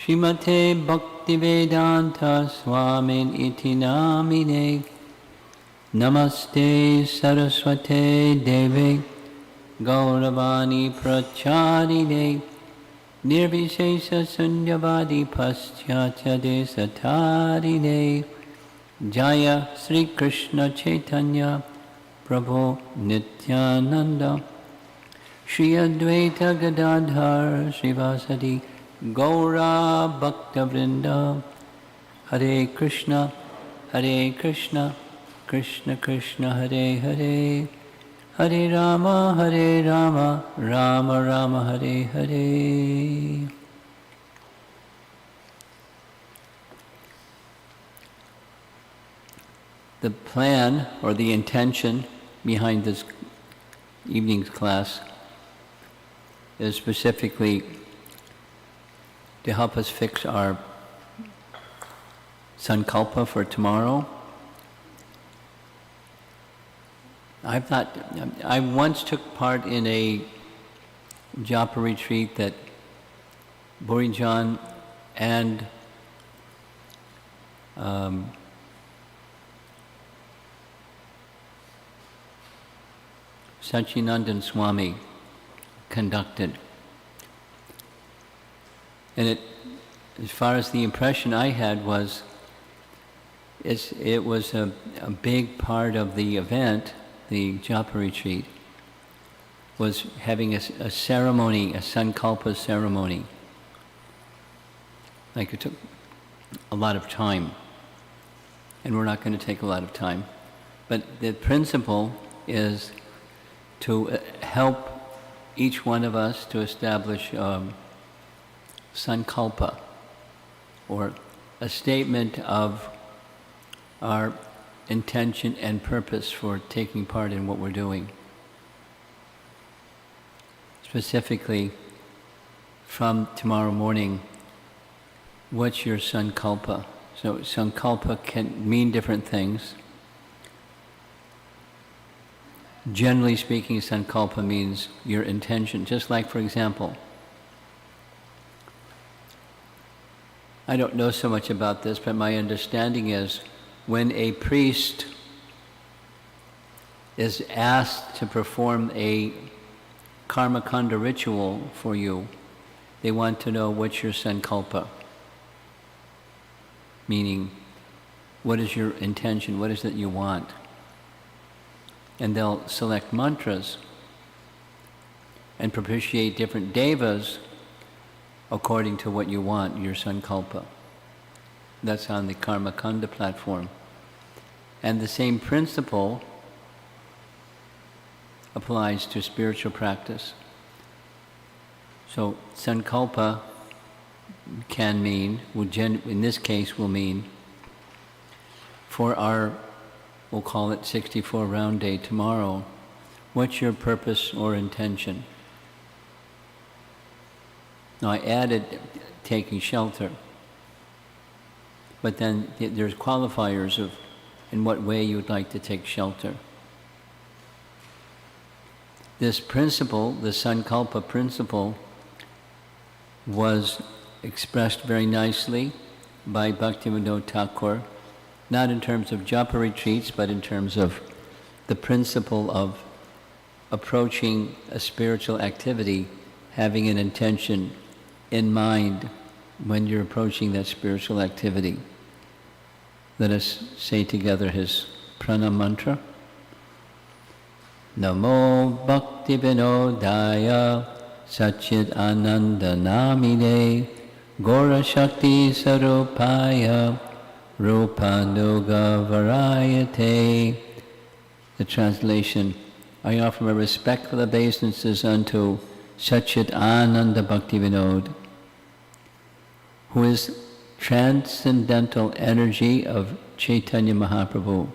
Shrimate Bhaktivedanta Swamin iti namine. Namaste Saraswate Deve Gauravani Pracharine Nirvishesha Sunyavadi Paschatya Desatarine Jaya Sri Krishna Chaitanya Prabhu Nityananda Shri Advaita Gadadhar Srivasadi Gaura Bhakta Vrinda Hare Krishna Krishna Krishna Hare Hare Hare Rama Rama Rama Hare Hare. The plan or the intention behind this evening's class is specifically to help us fix our Sankalpa for tomorrow. I once took part in a Japa retreat that Burijan and Sachinandan Swami conducted. And it, as far as the impression I had was, it was a big part of the event, the Japa retreat, was having a ceremony, a Sankalpa ceremony. Like it took a lot of time. And we're not going to take a lot of time. But the principle is to help each one of us to establish Sankalpa, or a statement of our intention and purpose for taking part in what we're doing. Specifically, from tomorrow morning, what's your Sankalpa? So Sankalpa can mean different things. Generally speaking, Sankalpa means your intention. Just like, for example, I don't know so much about this, but my understanding is when a priest is asked to perform a karmakanda ritual for you, they want to know what's your Sankalpa. Meaning, what is your intention? What is it you want? And they'll select mantras and propitiate different devas according to what you want, your Sankalpa. That's on the Karmakanda platform. And the same principle applies to spiritual practice. So Sankalpa can mean, in this case will mean, for our, we'll call it 64 round day tomorrow, what's your purpose or intention? Now I added taking shelter, but then there's qualifiers of in what way you would like to take shelter. This principle, the Sankalpa principle, was expressed very nicely by Bhaktivinoda Thakur, not in terms of Japa retreats, but in terms of the principle of approaching a spiritual activity, having an intention in mind when you're approaching that spiritual activity. Let us say together his pranam mantra. Namo Bhakti Vinodaya Satchit Ananda Namine Gora Shakti Sarupaya Rupanuga Varayate. The translation: I offer my respectful obeisances unto Satchit Ananda Bhakti Vinod, who is transcendental energy of Chaitanya Mahaprabhu.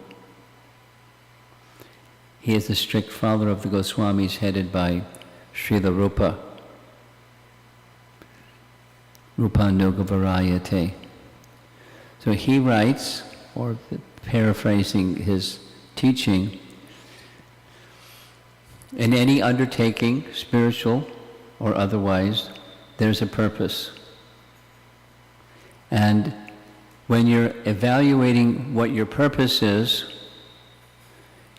He is the strict follower of the Goswamis headed by Srila Rupa, Rupanuga Varayate. So he writes, or paraphrasing his teaching, in any undertaking, spiritual or otherwise, there's a purpose. And when you're evaluating what your purpose is,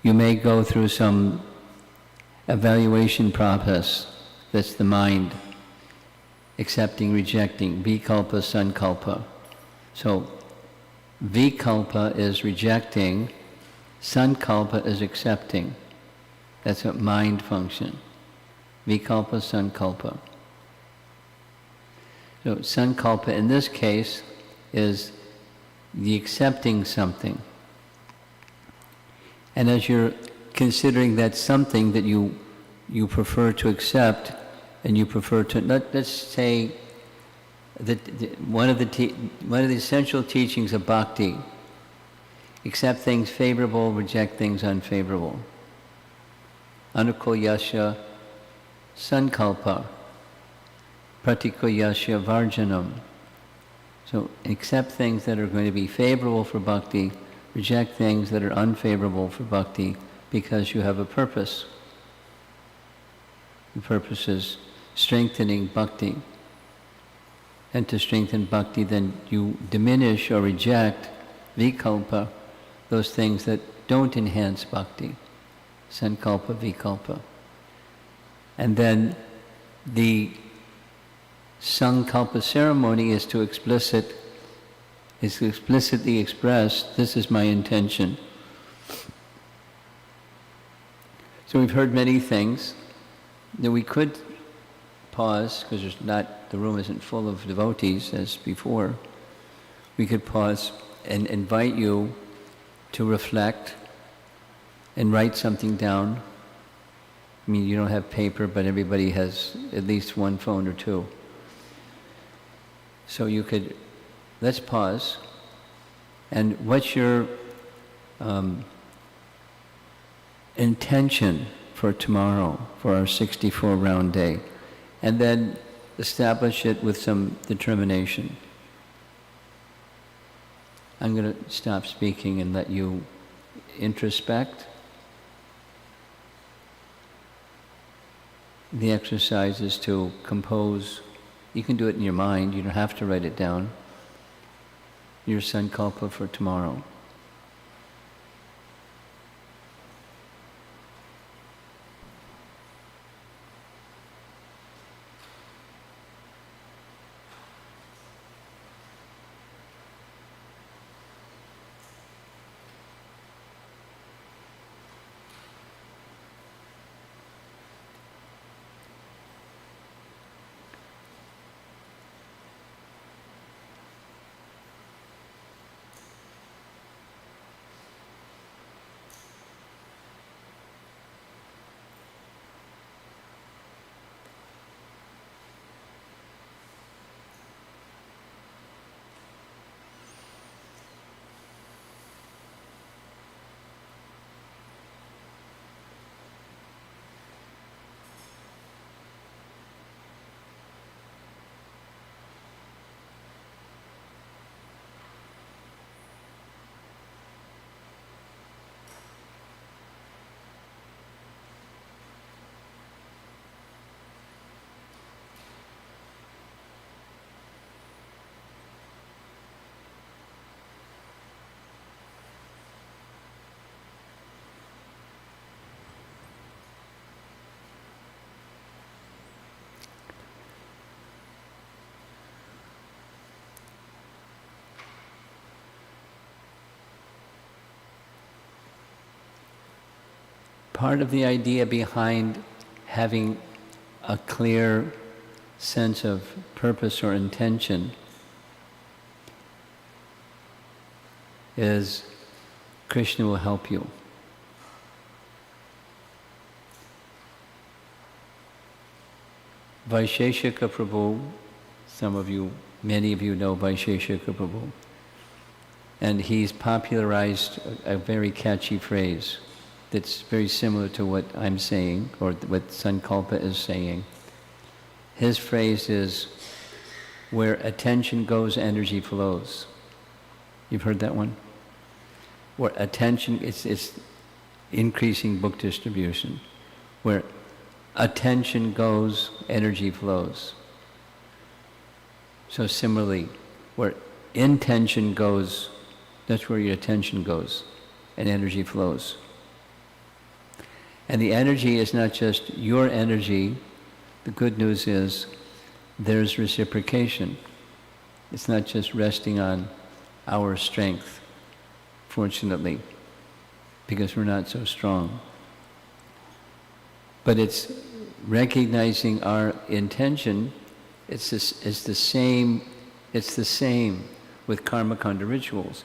you may go through some evaluation process. That's the mind, accepting, rejecting, vikalpa, sankalpa. So vikalpa is rejecting, sankalpa is accepting. That's a mind function. Vikalpa, sankalpa. So sankalpa in this case is the accepting something. And as you're considering that something that you prefer to accept, and you prefer to, let's say that one of the essential teachings of bhakti, accept things favorable, reject things unfavorable. Anukulyasya sankalpa, pratikulyasya varjanam. So accept things that are going to be favorable for bhakti, reject things that are unfavorable for bhakti, because you have a purpose. The purpose is strengthening bhakti. And to strengthen bhakti, then you diminish or reject vikalpa, those things that don't enhance bhakti. Sankalpa, vikalpa. And then the Sankalpa ceremony is to explicitly express, this is my intention. So we've heard many things that we could pause, because the room isn't full of devotees as before. We could pause and invite you to reflect and write something down. I mean, you don't have paper, but everybody has at least one phone or two. So you could, let's pause. And what's your intention for tomorrow, for our 64-round day? And then establish it with some determination. I'm going to stop speaking and let you introspect. The exercise is to compose. You can do it in your mind, you don't have to write it down. Your sankalpa for tomorrow. Part of the idea behind having a clear sense of purpose or intention is Krishna will help you. Vaisheshika Prabhu, many of you know Vaisheshika Prabhu, and he's popularized a very catchy phrase that's very similar to what I'm saying, or what Sankalpa is saying. His phrase is, where attention goes, energy flows. You've heard that one? Where attention, it's increasing book distribution. Where attention goes, energy flows. So similarly, where intention goes, that's where your attention goes, and energy flows. And the energy is not just your energy. The good news is there's reciprocation. It's not just resting on our strength, fortunately, because we're not so strong. But it's recognizing our intention. It's the same with karmakanda rituals.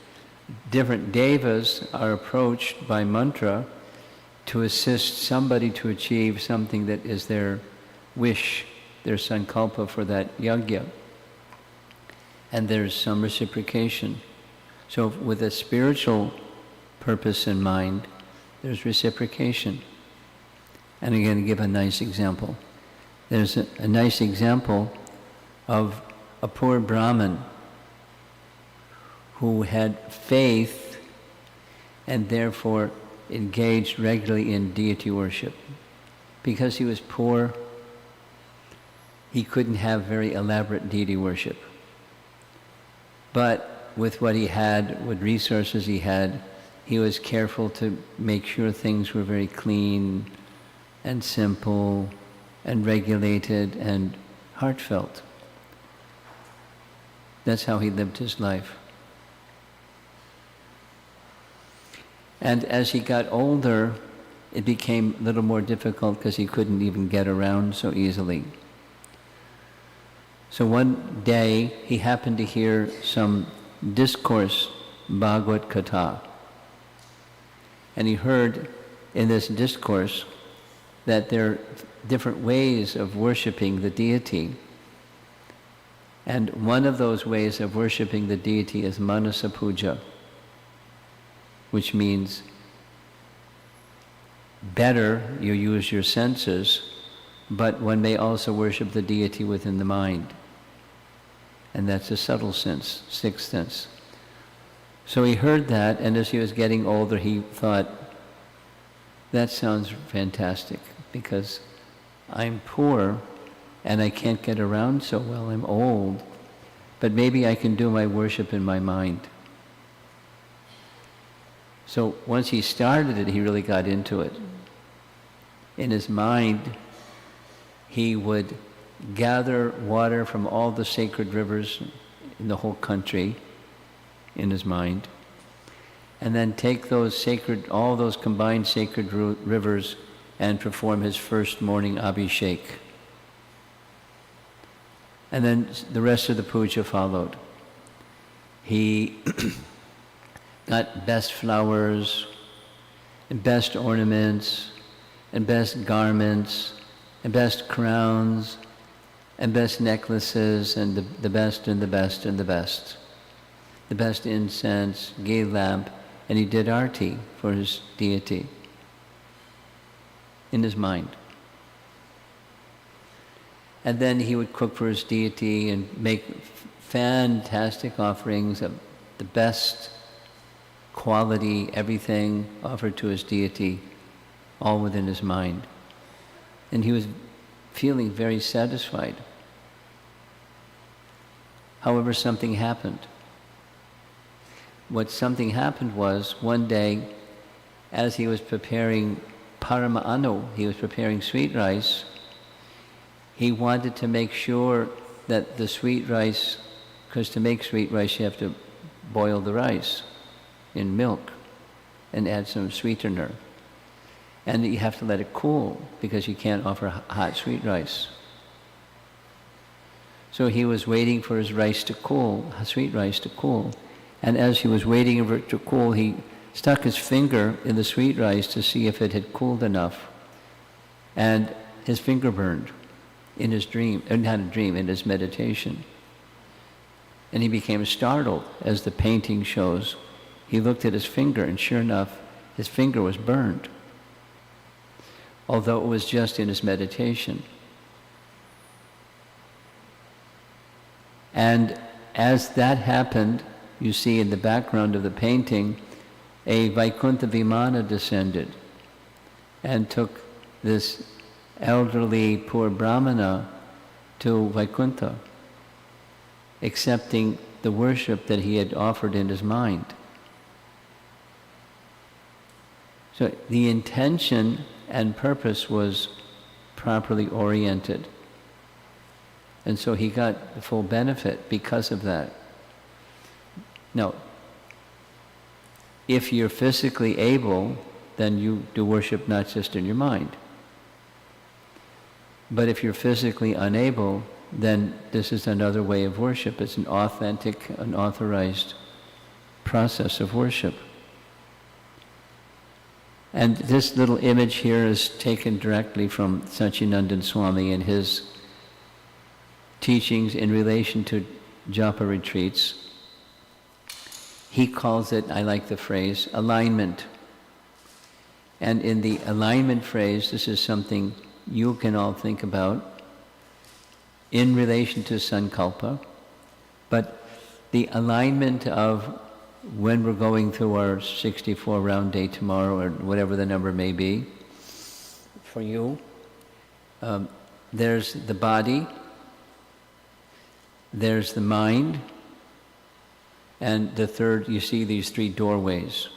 Different devas are approached by mantra to assist somebody to achieve something that is their wish, their sankalpa for that yajna. And there's some reciprocation. So with a spiritual purpose in mind, there's reciprocation. And I'm going to give a nice example. There's a nice example of a poor Brahmin who had faith and therefore engaged regularly in deity worship. Because he was poor, he couldn't have very elaborate deity worship. But with what he had, with resources he had, he was careful to make sure things were very clean and simple and regulated and heartfelt. That's how he lived his life. And as he got older, it became a little more difficult because he couldn't even get around so easily. So one day, he happened to hear some discourse, Bhagavad Katha. And he heard in this discourse that there are different ways of worshipping the deity. And one of those ways of worshipping the deity is manasa puja, which means better you use your senses, but one may also worship the deity within the mind. And that's a subtle sense, sixth sense. So he heard that, and as he was getting older, he thought, that sounds fantastic, because I'm poor and I can't get around so well, I'm old, but maybe I can do my worship in my mind. So once he started it, he really got into it. In his mind, he would gather water from all the sacred rivers in the whole country in his mind, and then take all those combined sacred rivers and perform his first morning abhishek. And then the rest of the puja followed. He got best flowers, and best ornaments, and best garments, and best crowns, and best necklaces, and the best and the best and the best. The best incense, gay lamp, and he did arti for his deity in his mind. And then he would cook for his deity and make fantastic offerings of the best quality, everything offered to his deity, all within his mind. And he was feeling very satisfied. However, something happened. What something happened was, one day, as he was preparing parama anu, he was preparing sweet rice, he wanted to make sure that the sweet rice, because to make sweet rice you have to boil the rice in milk and add some sweetener. And you have to let it cool because you can't offer hot sweet rice. So he was waiting for his rice to cool, sweet rice to cool. And as he was waiting for it to cool, he stuck his finger in the sweet rice to see if it had cooled enough. And his finger burned in his dream, not a dream, in his meditation. And he became startled, as the painting shows. He looked at his finger, and sure enough, his finger was burned, although it was just in his meditation. And as that happened, you see in the background of the painting, a Vaikuntha Vimana descended and took this elderly poor Brahmana to Vaikuntha, accepting the worship that he had offered in his mind. So the intention and purpose was properly oriented. And so he got the full benefit because of that. Now, if you're physically able, then you do worship not just in your mind. But if you're physically unable, then this is another way of worship. It's an authentic, an authorized process of worship. And this little image here is taken directly from Satchidananda Swami and his teachings in relation to Japa retreats. He calls it, I like the phrase, alignment. And in the alignment phrase, this is something you can all think about in relation to Sankalpa, but the alignment of when we're going through our 64 round day tomorrow, or whatever the number may be for you, there's the body, there's the mind, and the third, you see these three doorways: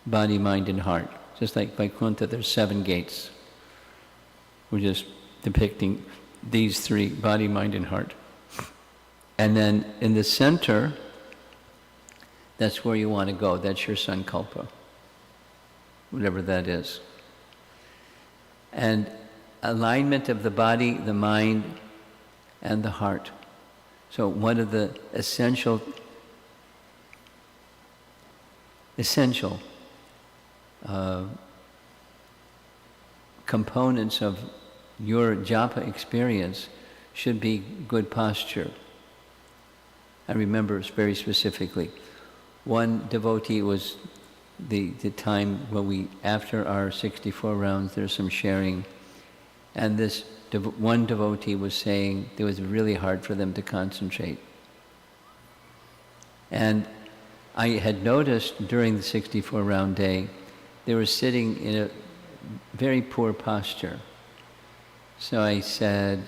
body, mind, and heart. Just like Vaikuntha, there's 7 gates. We're just depicting these three: body, mind, and heart. And then in the center, that's where you want to go. That's your Sankalpa, whatever that is. And alignment of the body, the mind, and the heart. So one of the essential components of your japa experience should be good posture. I remember very specifically, one devotee was the time when we, after our 64 rounds, there's some sharing, and this one devotee was saying it was really hard for them to concentrate. And I had noticed during the 64 round day, they were sitting in a very poor posture. So I said,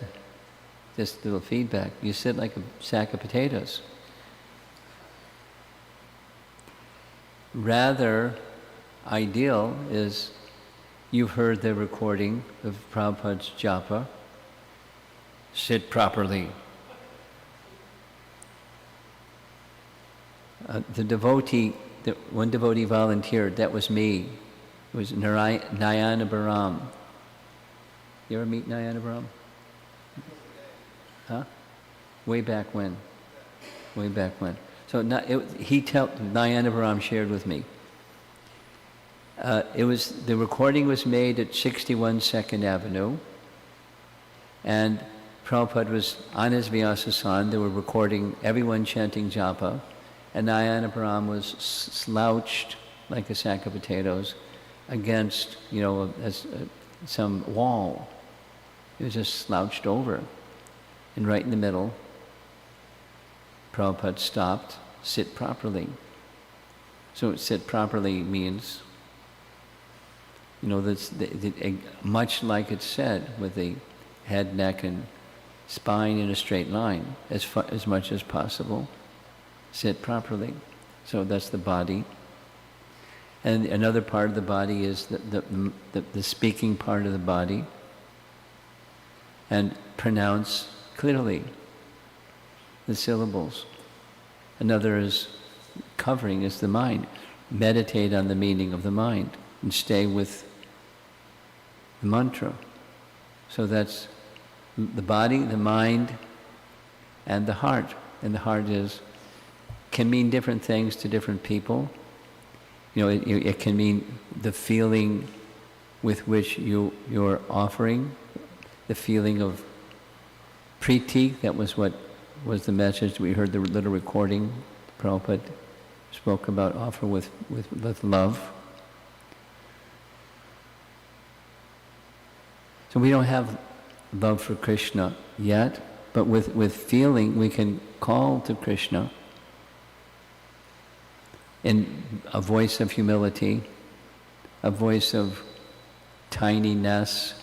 just little feedback, you sit like a sack of potatoes. Rather ideal is, you've heard the recording of Prabhupada's japa, sit properly. One devotee volunteered, that was me. It was Nayana Baram. You ever meet Nayana Baram? Huh? Way back when. Way back when. So Nayana Baram shared with me. The recording was made at 61 2nd Avenue, and Prabhupada was on his Vyasasan. They were recording everyone chanting japa, and Nayana Baram was slouched like a sack of potatoes against, some wall. He was just slouched over. And right in the middle, Prabhupada stopped, sit properly. So sit properly means, much like it's said, with the head, neck, and spine in a straight line, as much as possible. Sit properly. So that's the body. And another part of the body is the speaking part of the body. And pronounce clearly the syllables. Another is covering is the mind. Meditate on the meaning of the mind and stay with the mantra. So that's the body, the mind, and the heart. And the heart can mean different things to different people. It can mean the feeling with which you're offering, the feeling of priti. That was what was the message. We heard the little recording Prabhupada spoke about, offer with love. So we don't have love for Krishna yet, but with feeling we can call to Krishna in a voice of humility, a voice of tininess,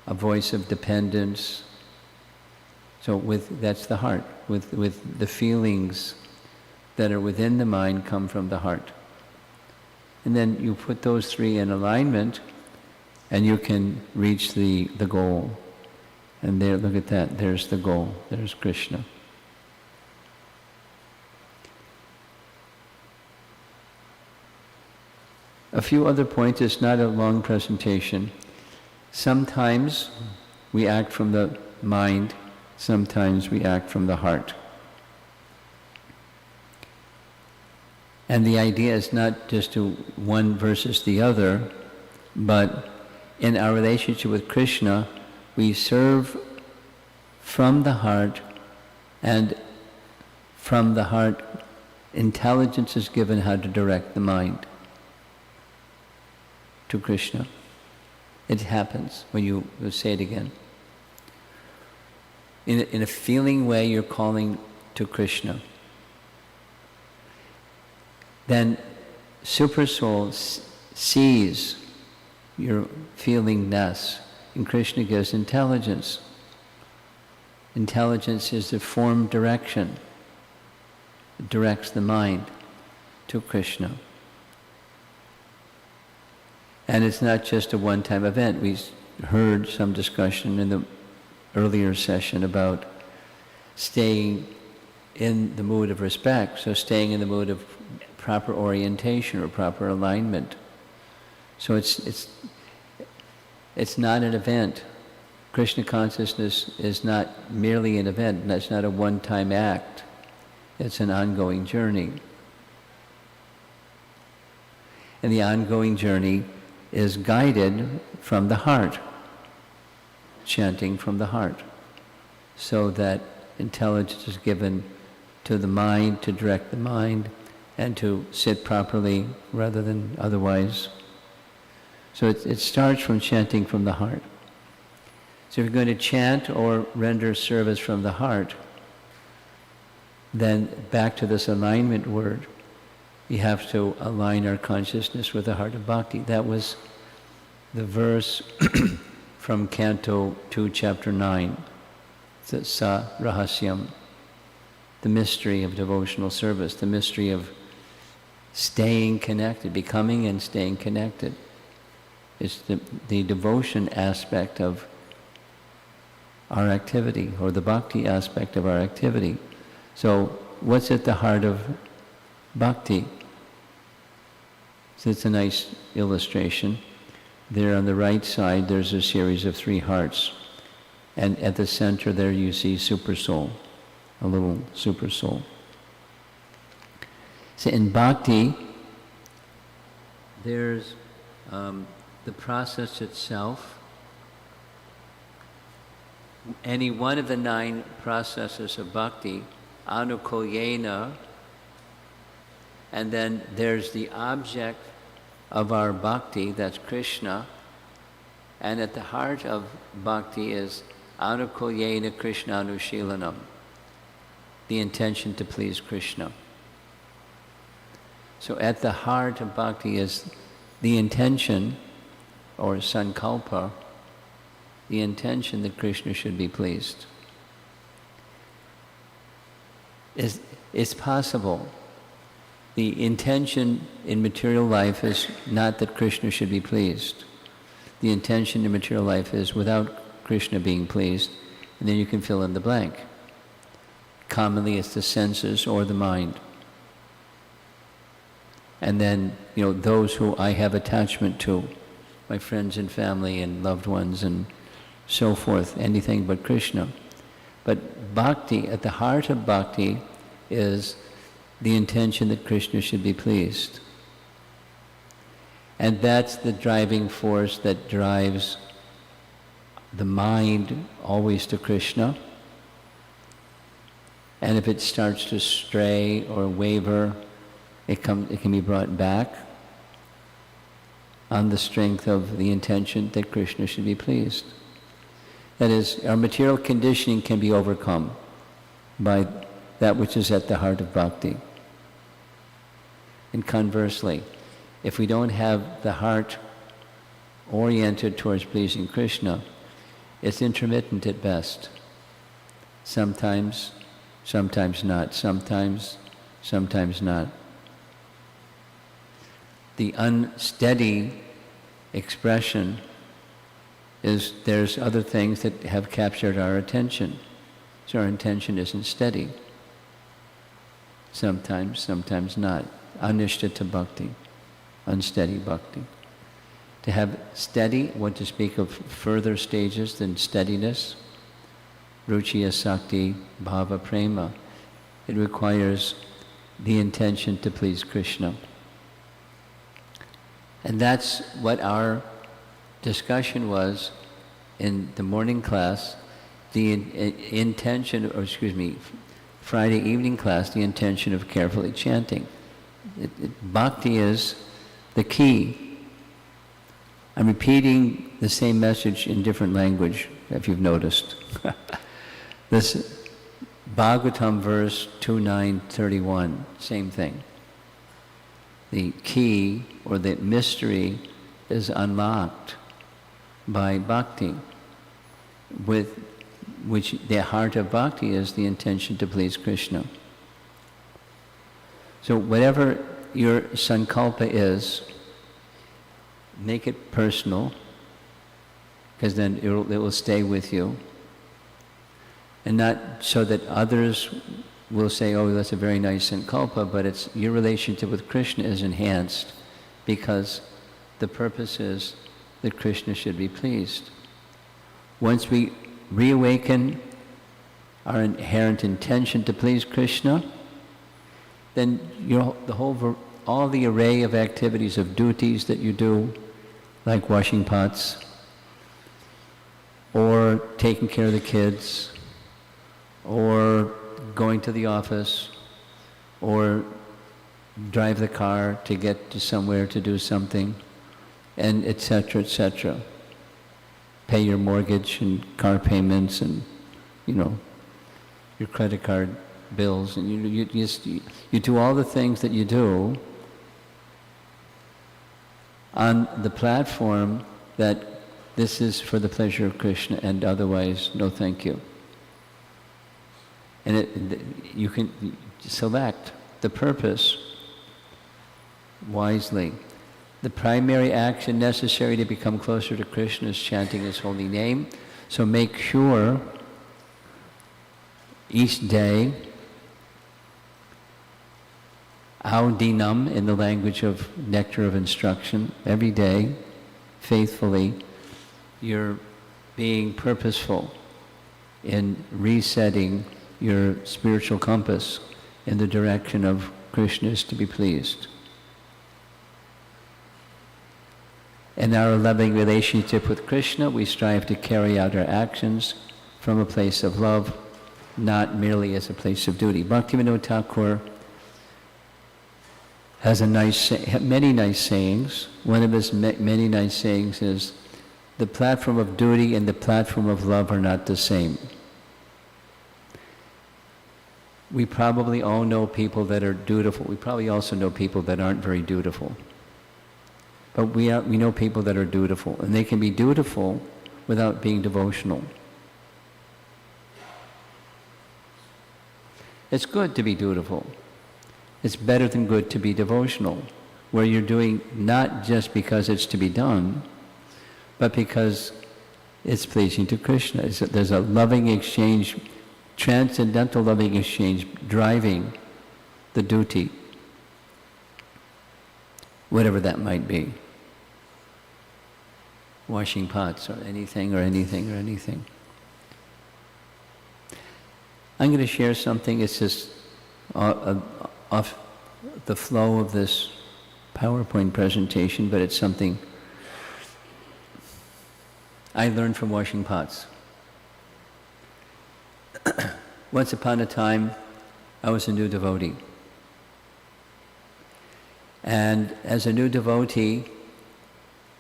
a voice of dependence. So that's the heart. with the feelings that are within the mind come from the heart. And then you put those three in alignment, and you can reach the goal. And there, look at that, there's the goal, there's Krishna. A few other points, it's not a long presentation. Sometimes we act from the mind, sometimes we act from the heart. And the idea is not just to one versus the other, but in our relationship with Krishna, we serve from the heart, and from the heart, intelligence is given how to direct the mind to Krishna. It happens when you say it again. In a feeling way, you're calling to Krishna. Then Super Soul sees your feelingness, and Krishna gives intelligence. Intelligence is the form direction. It directs the mind to Krishna. And it's not just a one-time event. We heard some discussion in the earlier session about staying in the mood of respect, so staying in the mood of proper orientation or proper alignment. So it's not an event. Krishna consciousness is not merely an event. That's not a one-time act. It's an ongoing journey. And the ongoing journey is guided from the heart, chanting from the heart, so that intelligence is given to the mind to direct the mind and to sit properly rather than otherwise. So it starts from chanting from the heart. So if you're going to chant or render service from the heart, then back to this alignment word, we have to align our consciousness with the heart of bhakti. That was the verse from Canto 2, Chapter 9, Sa Rahasyam, the mystery of devotional service, the mystery of staying connected, becoming and staying connected. It's the devotion aspect of our activity, or the bhakti aspect of our activity. So what's at the heart of bhakti? So it's a nice illustration. There on the right side, there's a series of three hearts. And at the center there you see Super Soul, a little Super Soul. So in bhakti, there's the process itself. Any one of the 9 processes of bhakti, anukulyena, and then there's the object of our bhakti, that's Krishna, and at the heart of bhakti is anukulyena krishnanushilanam, the intention to please Krishna. So at the heart of bhakti is the intention, or Sankalpa, the intention that Krishna should be pleased. It's possible. The intention in material life is not that Krishna should be pleased. The intention in material life is without Krishna being pleased, and then you can fill in the blank. Commonly it's the senses or the mind. And then, those who I have attachment to, my friends and family and loved ones and so forth, anything but Krishna. But bhakti, at the heart of bhakti, is the intention that Krishna should be pleased. And that's the driving force that drives the mind always to Krishna. And if it starts to stray or waver, it can be brought back on the strength of the intention that Krishna should be pleased. That is, our material conditioning can be overcome by that which is at the heart of bhakti. And conversely, if we don't have the heart oriented towards pleasing Krishna, it's intermittent at best. Sometimes sometimes not, sometimes not. The unsteady expression is there's other things that have captured our attention. So our attention isn't steady. Sometimes not. Anishtata bhakti, unsteady bhakti. To have steady, what to speak of further stages than steadiness, ruchi asakti bhava prema, it requires the intention to please Krishna. And that's what our discussion was in the morning class, the intention, or excuse me, Friday evening class, the intention of carefully chanting. Bhakti is the key. I'm repeating the same message in different language, if you've noticed. This Bhagavatam verse 2931, same thing. The key or the mystery is unlocked by bhakti, with which the heart of bhakti is the intention to please Krishna. So whatever your sankalpa is, make it personal, because then it will stay with you. And not so that others will say, oh, that's a very nice sankalpa, but it's your relationship with Krishna is enhanced because the purpose is that Krishna should be pleased. Once we reawaken our inherent intention to please Krishna, then all the array of activities, of duties that you do, like washing pots, or taking care of the kids, or going to the office, or drive the car to get to somewhere to do something, and etc. Pay your mortgage and car payments and, your credit card bills, and you do all the things that you do on the platform that this is for the pleasure of Krishna, and otherwise, no thank you. And you can select the purpose wisely. The primary action necessary to become closer to Krishna is chanting His holy name. So make sure each day, audinam in the language of nectar of instruction, every day, faithfully, you're being purposeful in resetting your spiritual compass in the direction of Krishna's to be pleased. In our loving relationship with Krishna, we strive to carry out our actions from a place of love, not merely as a place of duty. Bhaktivinoda Thakur has many nice sayings. One of his many nice sayings is, the platform of duty and the platform of love are not the same. We probably all know people that are dutiful. We probably also know people that aren't very dutiful. But we know people that are dutiful, and they can be dutiful without being devotional. It's good to be dutiful. It's better than good to be devotional, where you're doing not just because it's to be done, but because it's pleasing to Krishna. There's a loving exchange, transcendental loving exchange driving the duty, whatever that might be. Washing pots or anything. I'm going to share something. It's just off the flow of this PowerPoint presentation, but it's something I learned from washing pots. Once upon a time, I was a new devotee. And as a new devotee,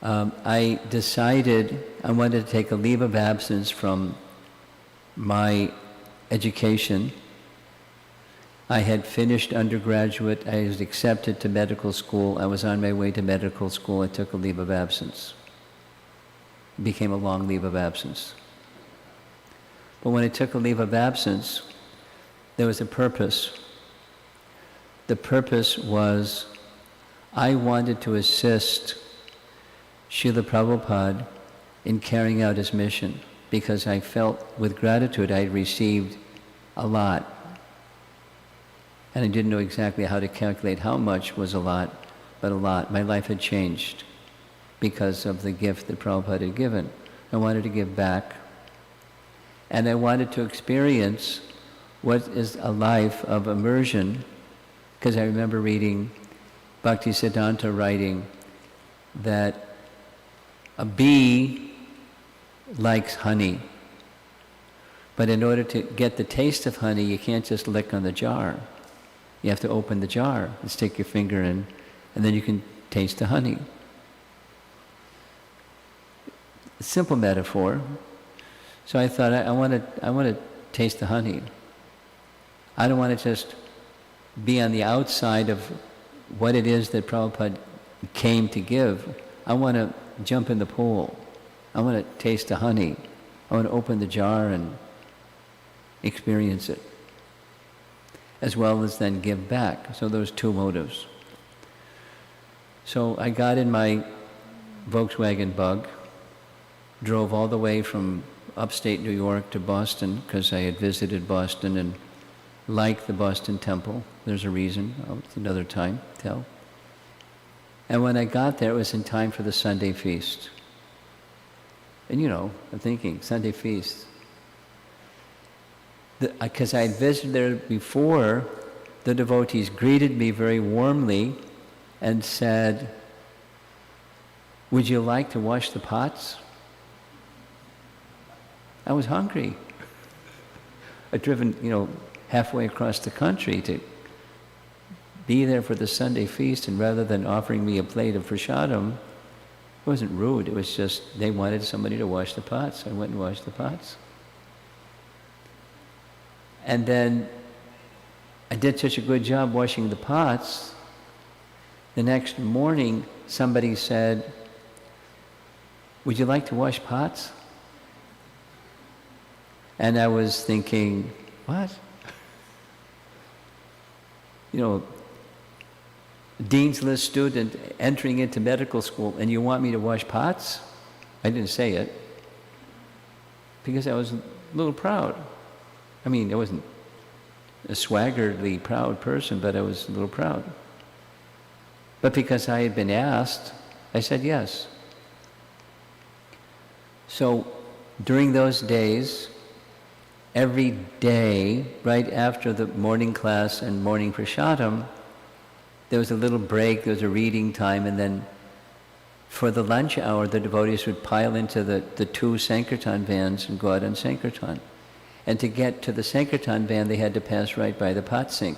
I decided I wanted to take a leave of absence from my education. I had finished undergraduate, I was accepted to medical school, I was on my way to medical school, I took a leave of absence. It became a long leave of absence. But when I took a leave of absence, there was a purpose. The purpose was I wanted to assist Srila Prabhupada in carrying out his mission because I felt with gratitude I had received a lot. And I didn't know exactly how to calculate how much was a lot, but a lot. My life had changed because of the gift that Prabhupada had given. I wanted to give back. And I wanted to experience what is a life of immersion, because I remember reading Bhaktisiddhanta writing that a bee likes honey, but in order to get the taste of honey, you can't just lick on the jar. You have to open the jar and stick your finger in, and then you can taste the honey. A simple metaphor. So I thought, I want to taste the honey. I don't want to just be on the outside of what it is that Prabhupada came to give. I want to jump in the pool. I want to taste the honey. I want to open the jar and experience it, as well as then give back. So those two motives. So I got in my Volkswagen Bug, drove all the way from upstate New York to Boston, because I had visited Boston and liked the Boston Temple. There's a reason. It's another time to tell. And when I got there, it was in time for the Sunday feast. And I'm thinking, Sunday feast. Because I had visited there before, the devotees greeted me very warmly and said, "Would you like to wash the pots?" I was hungry. I'd driven, halfway across the country to be there for the Sunday feast, and rather than offering me a plate of prasadam, it wasn't rude, it was just they wanted somebody to wash the pots. I went and washed the pots. And then I did such a good job washing the pots, the next morning somebody said, "Would you like to wash pots?" And I was thinking, what? Dean's List student entering into medical school, and you want me to wash pots? I didn't say it, because I was a little proud. I wasn't a swaggeredly proud person, but I was a little proud. But because I had been asked, I said yes. So during those days, every day, right after the morning class and morning prasadam, there was a little break, there was a reading time, and then for the lunch hour, the devotees would pile into the two Sankirtan vans and go out on Sankirtan. And to get to the Sankirtan van, they had to pass right by the pot sink.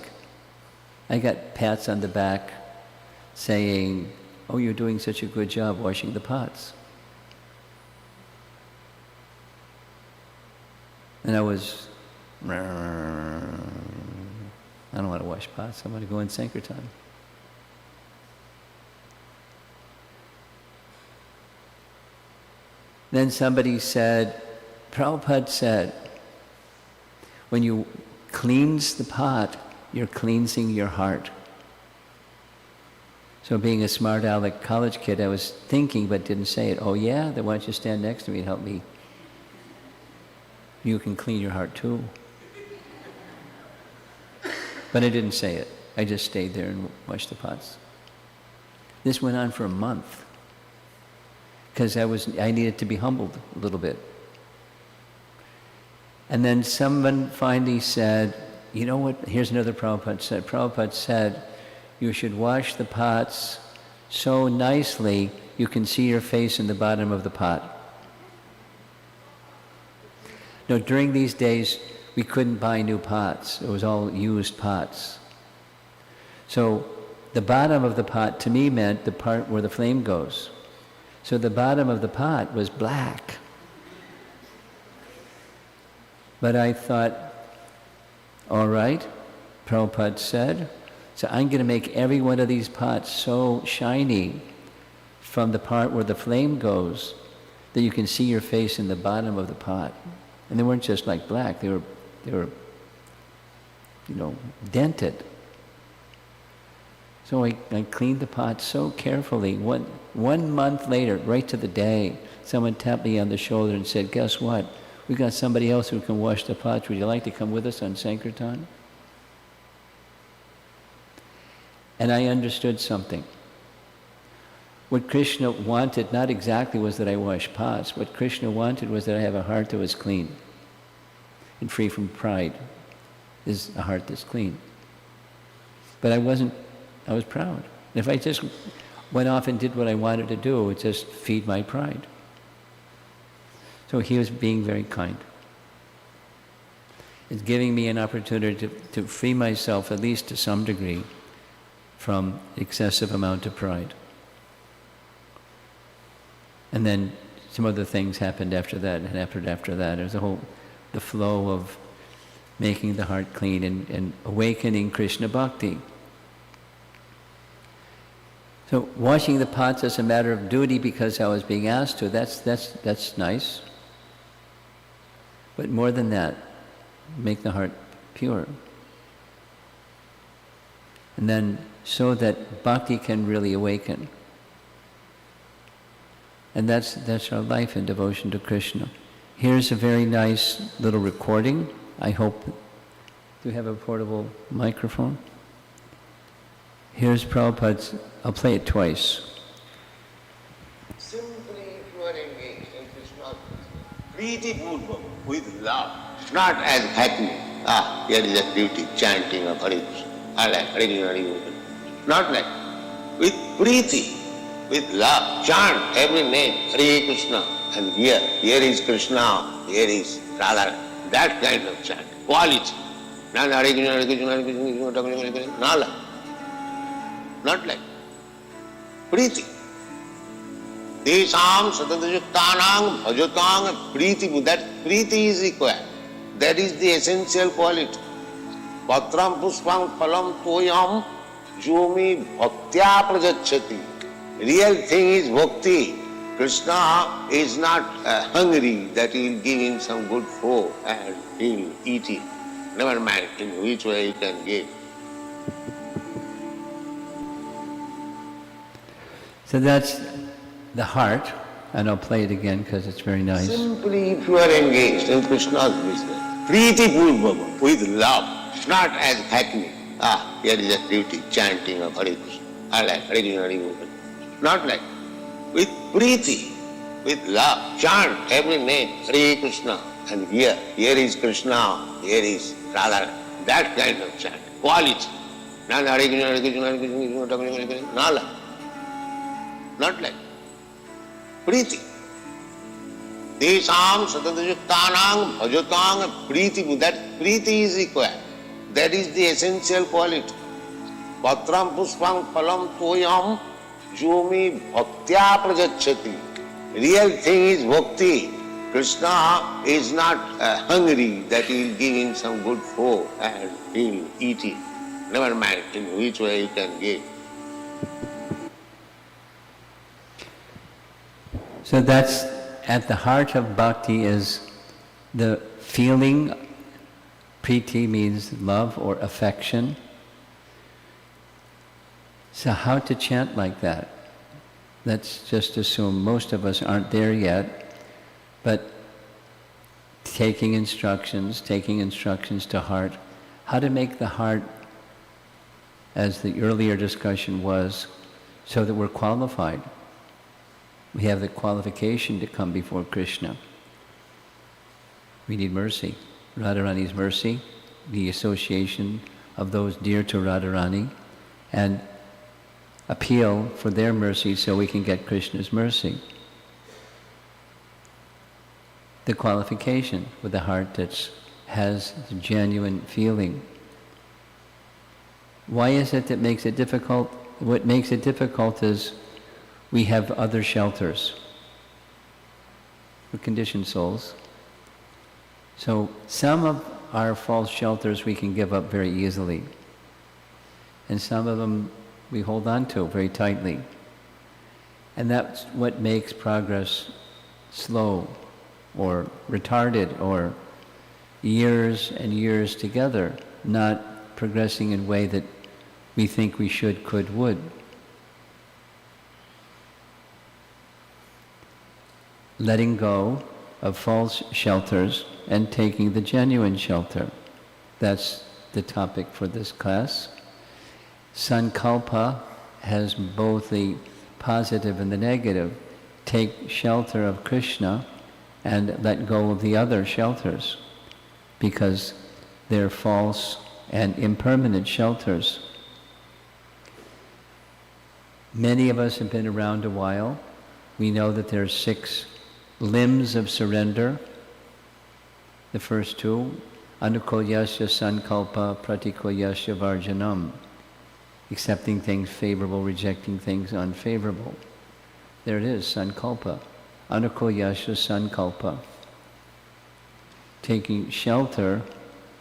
I got pats on the back saying, "Oh, you're doing such a good job washing the pots." And I was, I don't want to wash pots, I want to go in Sankirtan. Then somebody said, Prabhupada said, when you cleanse the pot, you're cleansing your heart. So being a smart aleck college kid, I was thinking but didn't say it. "Oh yeah? Then why don't you stand next to me and help me? You can clean your heart too." But I didn't say it. I just stayed there and washed the pots. This went on for a month, because I needed to be humbled a little bit. And then someone finally said, "You know what? Here's another Prabhupada said. Prabhupada said, you should wash the pots so nicely you can see your face in the bottom of the pot." No, during these days, we couldn't buy new pots. It was all used pots. So the bottom of the pot to me meant the part where the flame goes. So the bottom of the pot was black. But I thought, all right, Prabhupada said, so I'm going to make every one of these pots so shiny from the part where the flame goes that you can see your face in the bottom of the pot. And they weren't just like black, they were dented. So I cleaned the pot so carefully. One month later, right to the day, someone tapped me on the shoulder and said, "Guess what? We got somebody else who can wash the pots. Would you like to come with us on Sankirtan?" And I understood something. What Krishna wanted, not exactly was that I wash pots. What Krishna wanted was that I have a heart that was clean and free from pride. Is a heart that's clean. But I was proud. If I just went off and did what I wanted to do, it would just feed my pride. So he was being very kind. It's giving me an opportunity to free myself, at least to some degree, from excessive amount of pride. And then some other things happened after that, and after that. There's the flow of making the heart clean and awakening Krishna bhakti. So washing the pots as a matter of duty because I was being asked to, that's nice. But more than that, make the heart pure. And then so that bhakti can really awaken. And that's our life in devotion to Krishna. Here's a very nice little recording. I hope. Do you have a portable microphone? Here's Prabhupada's. I'll play it twice. Simply, if you are engaged in Krishna, Preeti Purvam, with love, not as happening. Here is a beauty, chanting of Hare Krishna. I like Hare Krishna, Hare Krishna. Not like. With Preeti, with love, chant every name, Hare Krishna. And here is Krishna, here is Radha. That kind of chant, quality. Not Hare Krishna, Hare Krishna, Hare Krishna, Hare Krishna, Nala. Not like. Preeti. Desam satadayuktanang bhajatang preeti. That preeti is required. That is the essential quality. Patram puspam phalam toyam jomi bhaktya prajachati. Real thing is bhakti. Krishna is not hungry that he will give him some good food and he will eat it. Never mind in which way he can give. So that's the heart, and I'll play it again because it's very nice. Simply, if you are engaged in Krishna's business, Preeti Purvam, with love, not as happening. Here is a beauty, chanting of Hare Krishna. I like Hare Krishna, Hare Krishna. Not like. With Preeti, with love, chant every name, Hare Krishna. And here is Krishna, here is Radha. That kind of chant, quality. Not Hare Krishna, Hare Krishna, Hare Krishna, Hare Krishna, Nala. Not like. Preeti. Desam satadayuktanang bhajatang preeti. That preeti is required. That is the essential quality. Patram puspam phalam toyam jomi bhaktya prajachati. Real thing is bhakti. Krishna is not hungry that he will give him some good food and he will eat it. Never mind in which way he can give. So that's at the heart of bhakti is the feeling. Preeti means love or affection. So how to chant like that? Let's just assume most of us aren't there yet, but taking instructions to heart. How to make the heart, as the earlier discussion was, so that we're qualified. We have the qualification to come before Krishna. We need mercy. Radharani's mercy, the association of those dear to Radharani, and appeal for their mercy so we can get Krishna's mercy. The qualification with a heart that has genuine feeling. Why is it that makes it difficult? What makes it difficult is we have other shelters. We're conditioned souls. So some of our false shelters we can give up very easily. And some of them we hold on to very tightly. And that's what makes progress slow or retarded or years and years together, not progressing in a way that we think we should, could, would. Letting go of false shelters and taking the genuine shelter. That's the topic for this class. Sankalpa has both the positive and the negative. Take shelter of Krishna and let go of the other shelters, because they're false and impermanent shelters. Many of us have been around a while. We know that there are 6 limbs of surrender. The first 2, anukolyasya sankalpa pratikolyasya varjanam, accepting things favorable, rejecting things unfavorable. There it is, sankalpa. Anukolyasya sankalpa. Taking shelter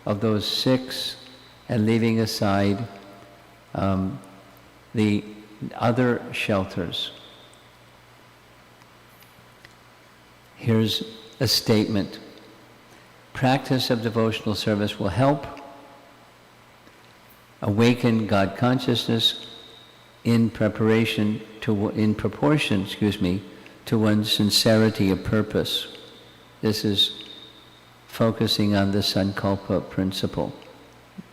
of those 6 and leaving aside the other shelters. Here's a statement. Practice of devotional service will help awaken God consciousness in proportion to one's sincerity of purpose. This is focusing on the Sankalpa principle,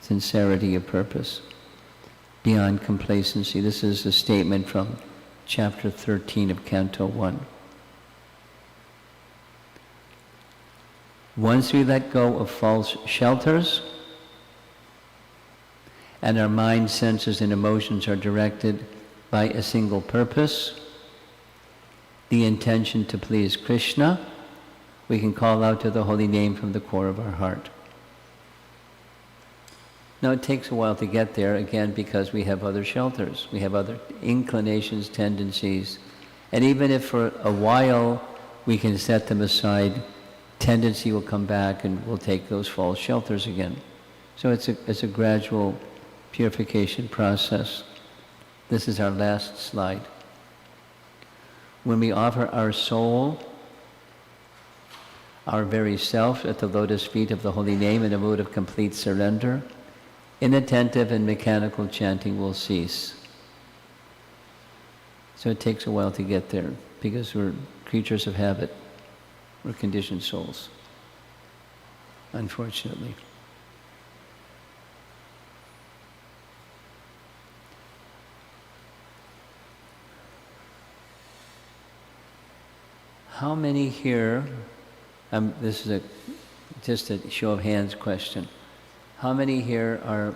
sincerity of purpose, beyond complacency. This is a statement from chapter 13 of Canto 1. Once we let go of false shelters, and our mind, senses, and emotions are directed by a single purpose, the intention to please Krishna, we can call out to the holy name from the core of our heart. Now it takes a while to get there, again, because we have other shelters. We have other inclinations, tendencies. And even if for a while we can set them aside, tendency will come back and we'll take those false shelters again. So it's a gradual purification process. This is our last slide. When we offer our soul, our very self, at the lotus feet of the holy name in a mood of complete surrender, inattentive and mechanical chanting will cease. So it takes a while to get there, because we're creatures of habit. We're conditioned souls, unfortunately. How many here, this is just a show of hands question, how many here are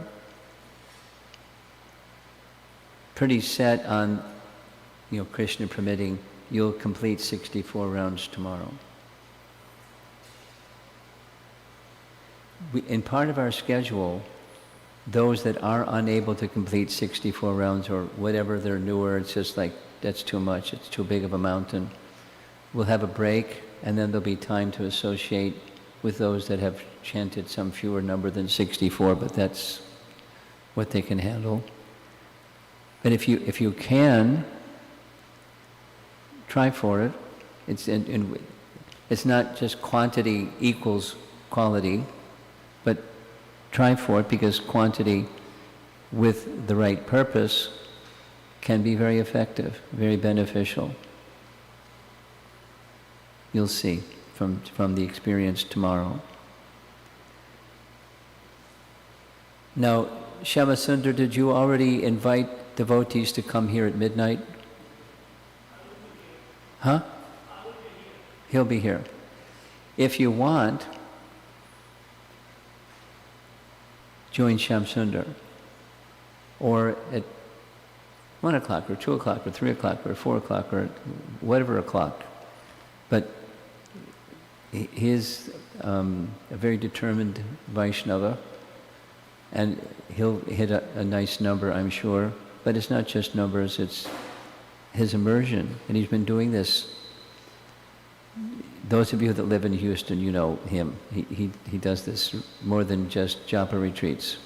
pretty set on, Krishna permitting, you'll complete 64 rounds tomorrow? In part of our schedule, those that are unable to complete 64 rounds or whatever, they're newer, it's just like, that's too much, it's too big of a mountain. We'll have a break, and then there'll be time to associate with those that have chanted some fewer number than 64, but that's what they can handle. But if you can, try for it. It's not just quantity equals quality, but try for it, because quantity with the right purpose can be very effective, very beneficial. You'll see from the experience tomorrow. Now, Shyamsundar, did you already invite devotees to come here at midnight? Huh? He'll be here. If you want, join Shyamsundar, or at 1 o'clock, or 2 o'clock, or 3 o'clock, or 4 o'clock, or whatever o'clock. But he is a very determined Vaishnava, and he'll hit a nice number, I'm sure. But it's not just numbers, it's his immersion. And he's been doing this. Those of you that live in Houston, you know him. He does this more than just Japa retreats.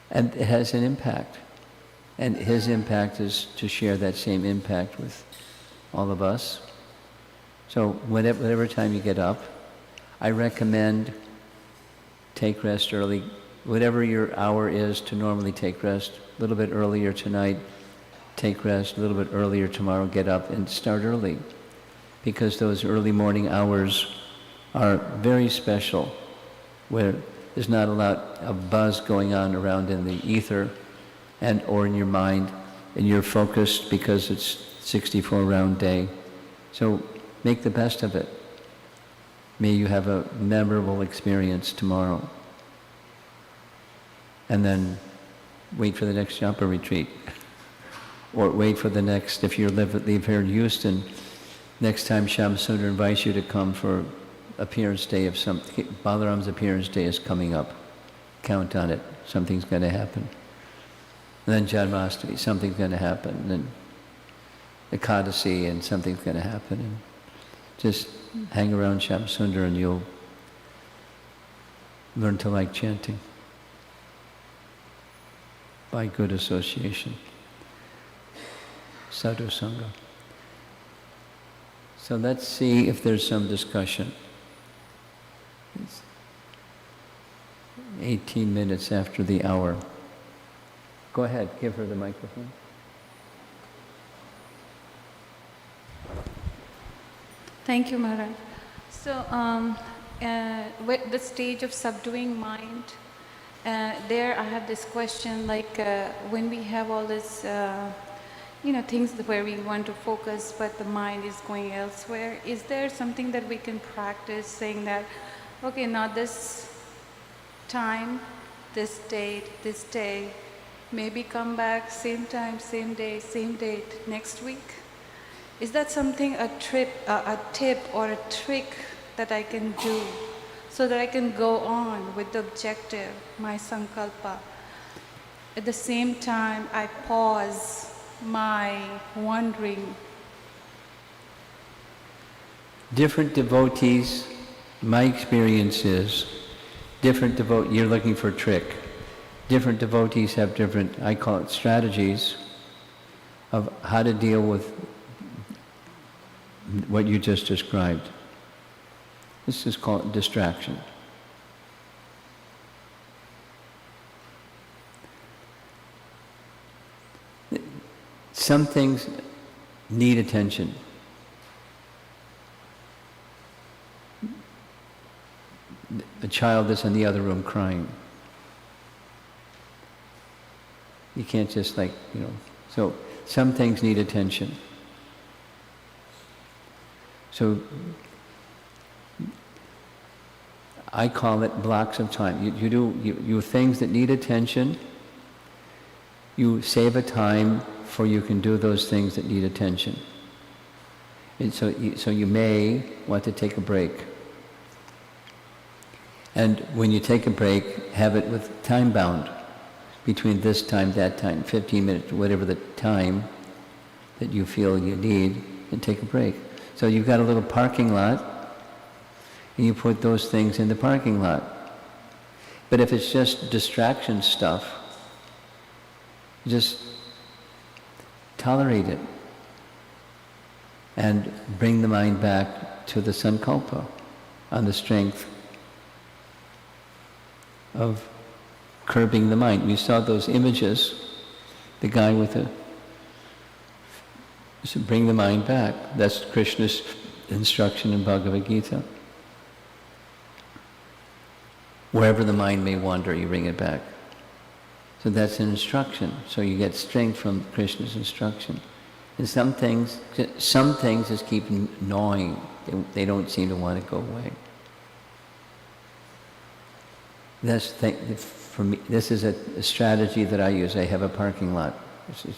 And it has an impact. And his impact is to share that same impact with all of us. So whatever time you get up, I recommend take rest early. Whatever your hour is to normally take rest, a little bit earlier tonight, take rest, a little bit earlier tomorrow, get up and start early. Because those early morning hours are very special, where there's not a lot of buzz going on around in the ether and or in your mind, and you're focused because it's 64-round day. So make the best of it. May you have a memorable experience tomorrow. And then wait for the next Japa retreat. Or wait for the next, if you live here in Houston, next time Shamsundar invites you to come for appearance day of Balaram's appearance day is coming up. Count on it. Something's going to happen. And then Janmashtami, something's going to happen. And then Ekadasi, and something's going to happen. And just hang around Shamsundar and you'll learn to like chanting by good association. Sadhu Sangha. So let's see if there's some discussion. It's 18 minutes after the hour. Go ahead, give her the microphone. Thank you, Maharaj. So, with the stage of subduing mind, there I have this question, like when we have all this, things where we want to focus, but the mind is going elsewhere, is there something that we can practice saying that, okay, now this time, this date, this day, maybe come back same time, same day, same date next week? Is that something, a tip or a trick that I can do so that I can go on with the objective, my Sankalpa? At the same time, I pause my wandering. Different devotees, my experience is, you're looking for a trick. Different devotees have different, I call it strategies, of how to deal with what you just described. This is called distraction. Some things need attention. A child is in the other room crying. You can't just so some things need attention. So I call it blocks of time. You do things that need attention. You save a time for you can do those things that need attention. And so you may want to take a break. And when you take a break, have it with time bound. Between this time, that time, 15 minutes, whatever the time that you feel you need, and take a break. So you've got a little parking lot, and you put those things in the parking lot. But if it's just distraction stuff, just tolerate it and bring the mind back to the Sankalpa on the strength of curbing the mind. You saw those images, the guy with so bring the mind back. That's Krishna's instruction in Bhagavad Gita. Wherever the mind may wander, you bring it back. So that's an instruction. So you get strength from Krishna's instruction. And some things just keep gnawing. They don't seem to want to go away. For me, this is a strategy that I use. I have a parking lot. This is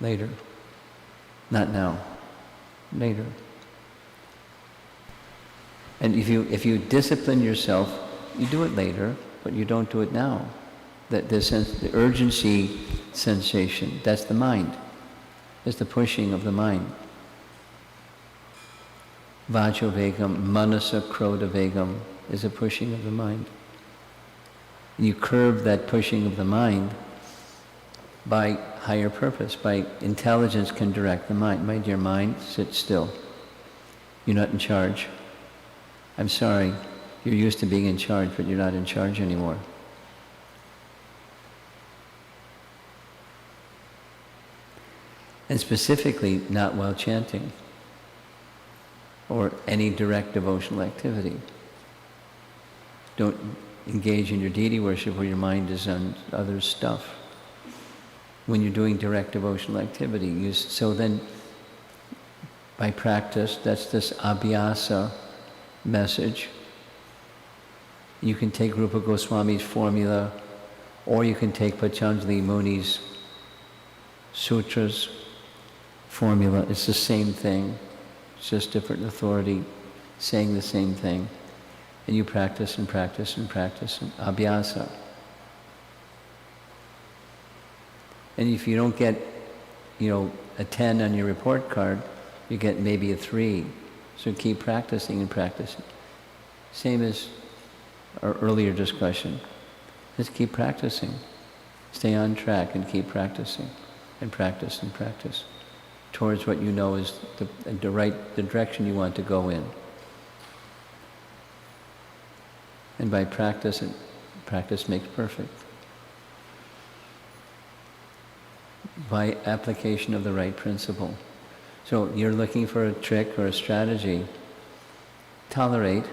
later. Not now. Later. And if you discipline yourself, you do it later, but you don't do it now. The urgency sensation, that's the mind. That's the pushing of the mind. Vacho vegam, manasa krodha vegam is a pushing of the mind. You curb that pushing of the mind by higher purpose, by intelligence can direct the mind. My dear mind, sit still. You're not in charge. I'm sorry. You're used to being in charge, but you're not in charge anymore. And specifically, not while chanting or any direct devotional activity. Don't engage in your deity worship where your mind is on other stuff. When you're doing direct devotional activity, so then by practice, that's this abhyasa message. You can take Rupa Goswami's formula, or you can take Patanjali Muni's sutras formula. It's the same thing. It's just different authority saying the same thing. And you practice and practice and practice and abhyasa. And if you don't get, a 10 on your report card, you get maybe a 3. So keep practicing and practicing. Same as our earlier discussion. Just keep practicing. Stay on track and keep practicing and practice and practice towards what you know is the direction you want to go in. And by practice, practice makes perfect. By application of the right principle. So you're looking for a trick or a strategy. Tolerate.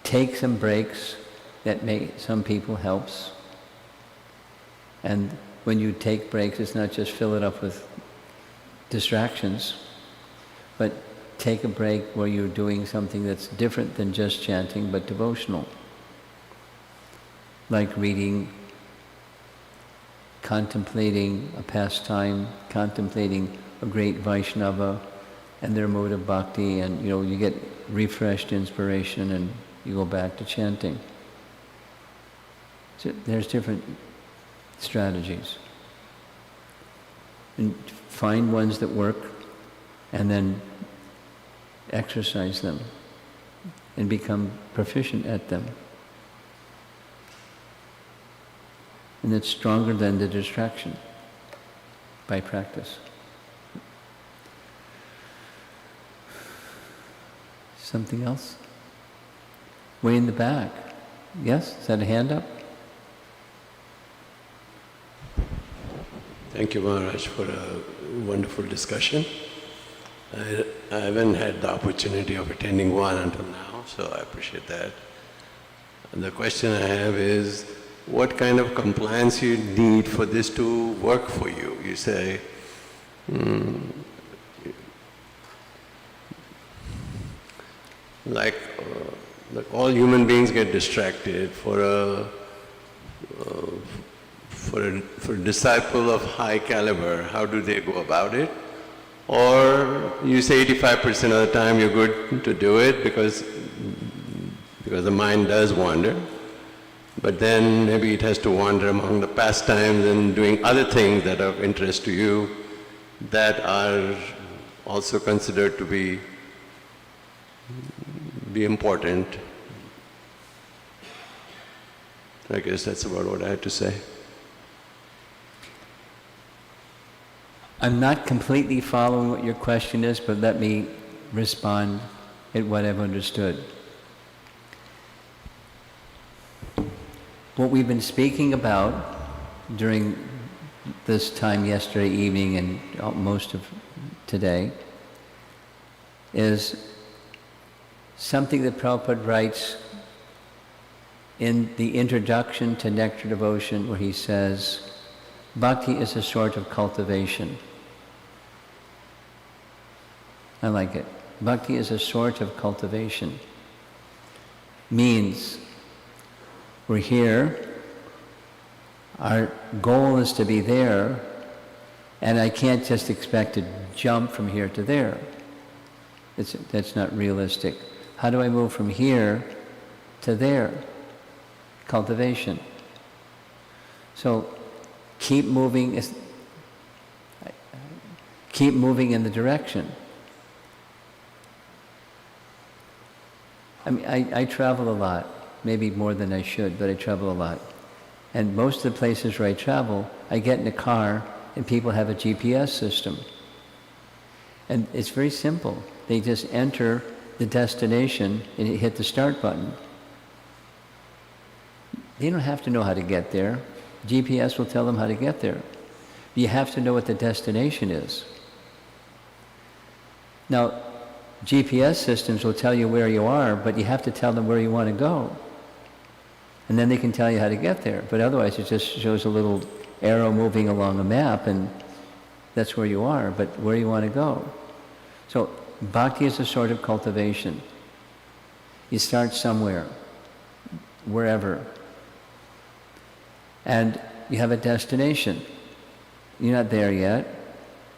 Take some breaks that some people helps. And when you take breaks, it's not just fill it up with distractions, but take a break where you're doing something that's different than just chanting, but devotional. Like reading, contemplating a pastime, contemplating a great Vaishnava and their mode of bhakti, and you get refreshed inspiration and you go back to chanting. So there's different strategies. And find ones that work and then exercise them and become proficient at them. And it's stronger than the distraction by practice. Something else? Way in the back. Yes? Is that a hand up? Thank you, Maharaj, for a wonderful discussion. I haven't had the opportunity of attending one until now, so I appreciate that. And the question I have is, what kind of compliance you need for this to work for you? You say, like all human beings get distracted. For a disciple of high caliber, how do they go about it? Or you say 85% of the time you're good to do it because the mind does wander, but then maybe it has to wander among the pastimes and doing other things that are of interest to you that are also considered to be important. I guess that's about what I had to say. I'm not completely following what your question is, but let me respond at what I've understood. What we've been speaking about during this time yesterday evening and most of today is something that Prabhupada writes in the introduction to Nectar Devotion, where he says, bhakti is a sort of cultivation. I like it. Bhakti is a sort of cultivation. Means we're here, our goal is to be there, and I can't just expect to jump from here to there. That's not realistic. How do I move from here to there? Cultivation. So keep moving in the direction. I mean, I travel a lot, maybe more than I should, but I travel a lot. And most of the places where I travel, I get in a car and people have a GPS system. And it's very simple. They just enter the destination and hit the start button. They don't have to know how to get there. GPS will tell them how to get there. You have to know what the destination is. Now, GPS systems will tell you where you are, but you have to tell them where you want to go. And then they can tell you how to get there. But otherwise, it just shows a little arrow moving along a map, and that's where you are, but where you want to go. So, bhakti is a sort of cultivation. You start somewhere, wherever. And you have a destination. You're not there yet,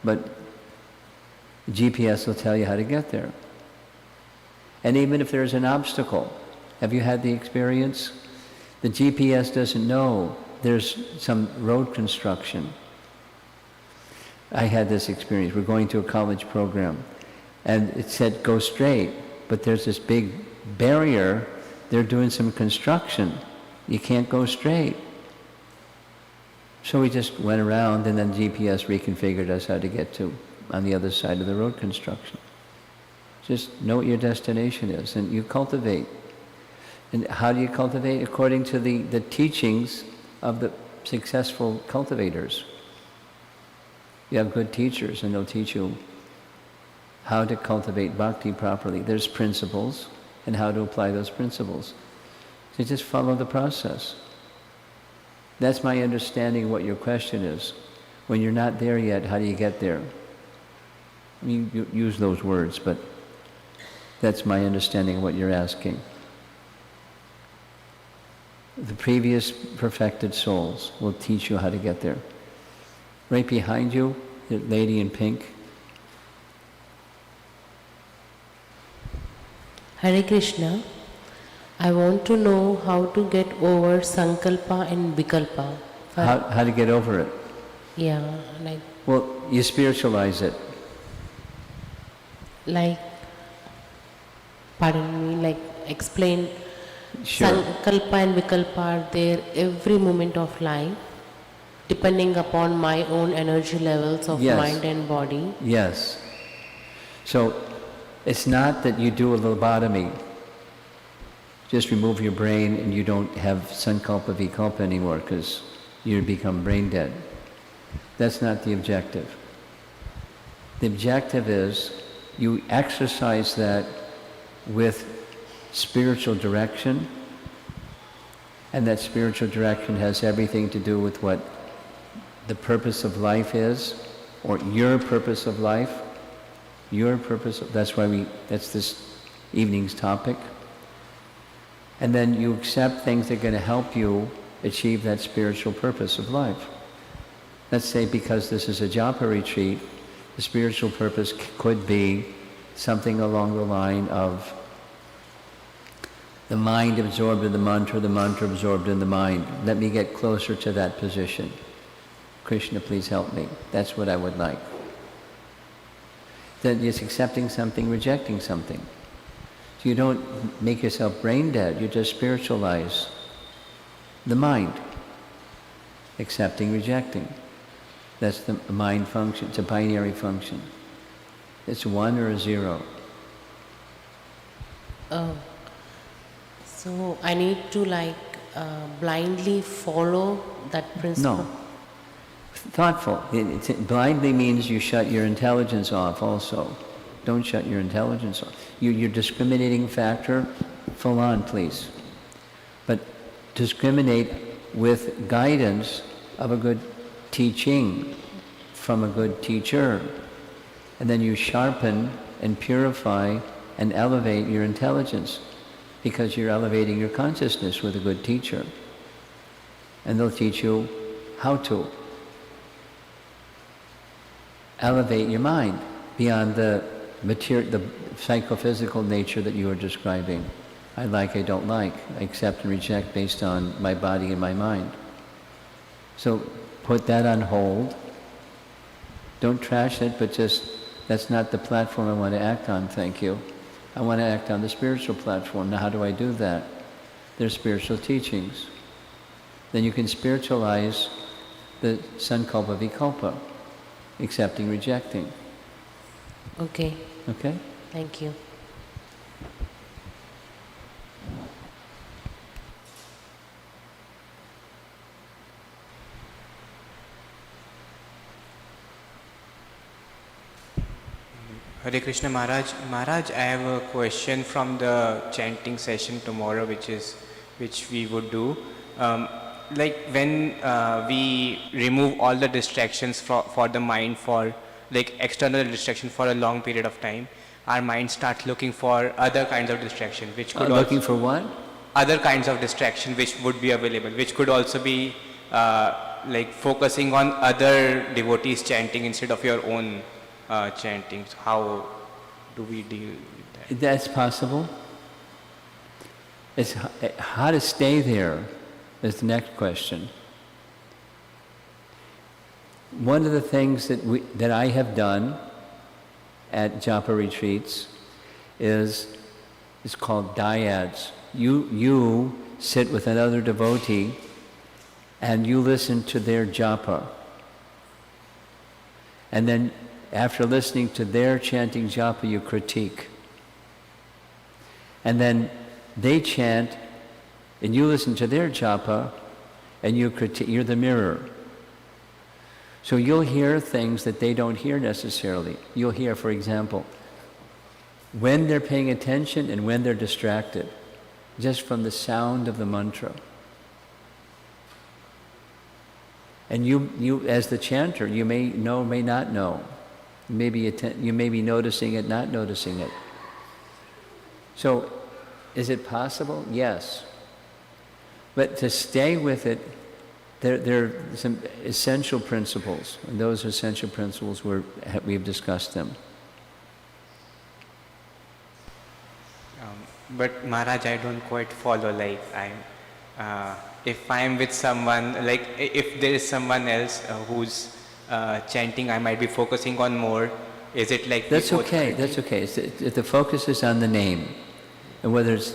but GPS will tell you how to get there. And even if there's an obstacle, have you had the experience? The GPS doesn't know there's some road construction. I had this experience. We're going to a college program, and it said go straight, but there's this big barrier. They're doing some construction. You can't go straight. So we just went around, and then GPS reconfigured us how to get to on the other side of the road construction. Just know what your destination is, and you cultivate. And how do you cultivate? According to the teachings of the successful cultivators. You have good teachers, and they'll teach you how to cultivate bhakti properly. There's principles, and how to apply those principles. So just follow the process. That's my understanding of what your question is. When you're not there yet, how do you get there? I mean, you use those words, but that's my understanding of what you're asking. The previous perfected souls will teach you how to get there. Right behind you, the lady in pink. Hare Krishna. I want to know how to get over Sankalpa and Vikalpa. How to get over it? Yeah, like... Well, you spiritualize it. Like, pardon me, like explain, Sure. Sankalpa and Vikalpa are there every moment of life, depending upon my own energy levels of Yes. mind and body. Yes. So, it's not that you do a lobotomy. Just remove your brain and you don't have Sankalpa Vikalpa anymore because you become brain dead. That's not the objective. The objective is you exercise that with spiritual direction, and that spiritual direction has everything to do with what the purpose of life is, or your purpose of life. Your purpose, that's this evening's topic. And then you accept things that are going to help you achieve that spiritual purpose of life. Let's say because this is a Japa retreat, the spiritual purpose could be something along the line of the mind absorbed in the mantra absorbed in the mind. Let me get closer to that position. Krishna, please help me. That's what I would like. Then it's accepting something, rejecting something. So you don't make yourself brain dead, you just spiritualize the mind. Accepting, rejecting. That's the mind function. It's a binary function. It's 1 or a 0. Oh. So I need to blindly follow that principle? No. Thoughtful. Blindly means you shut your intelligence off also. Don't shut your intelligence off. Your discriminating factor, full on, please. But discriminate with guidance of a good teaching from a good teacher. And then you sharpen and purify and elevate your intelligence because you're elevating your consciousness with a good teacher. And they'll teach you how to elevate your mind beyond the psychophysical nature that you are describing. I like, I don't like. I accept and reject based on my body and my mind. So put that on hold. Don't trash it, but just, that's not the platform I want to act on, thank you. I want to act on the spiritual platform. Now how do I do that? There's spiritual teachings. Then you can spiritualize the Sankalpa Vikalpa, accepting, rejecting. Okay. Okay? Thank you. Hare Krishna Maharaj. Maharaj, I have a question from the chanting session tomorrow, which we would do. Like when we remove all the distractions for the mind, for like external distraction for a long period of time, our mind starts looking for other kinds of distraction, which could Looking for what? other kinds of distraction which would be available, which could also be like focusing on other devotees chanting instead of your own chanting. So how do we deal with that? That's possible. It's how to stay there is the next question. One of the things that I have done at Japa retreats is called dyads. You sit with another devotee and you listen to their japa. And then after listening to their chanting japa, you critique. And then they chant and you listen to their japa and you critique. You're the mirror. So you'll hear things that they don't hear necessarily. You'll hear, for example, when they're paying attention and when they're distracted, just from the sound of the mantra. And you as the chanter, you may know, may not know. You may be noticing it, not noticing it. So, is it possible? Yes. But to stay with it, there are some essential principles, and those essential principles we've discussed them. But Maharaj, I don't quite follow. Like if I'm with someone, like if there is someone else who's chanting, I might be focusing on more. Is it like that's okay? That's okay. If the focus is on the name, and whether it's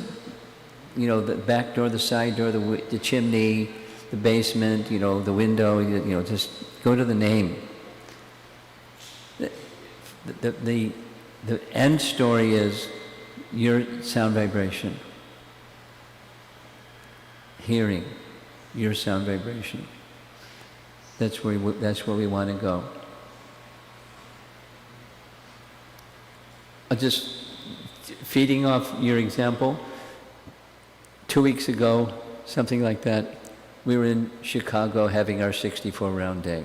the back door, the side door, the chimney, the basement, the window, just go to the name. The end story is your sound vibration. Hearing your sound vibration. That's where we want to go. Just feeding off your example, 2 weeks ago, something like that, we were in Chicago having our 64-round day.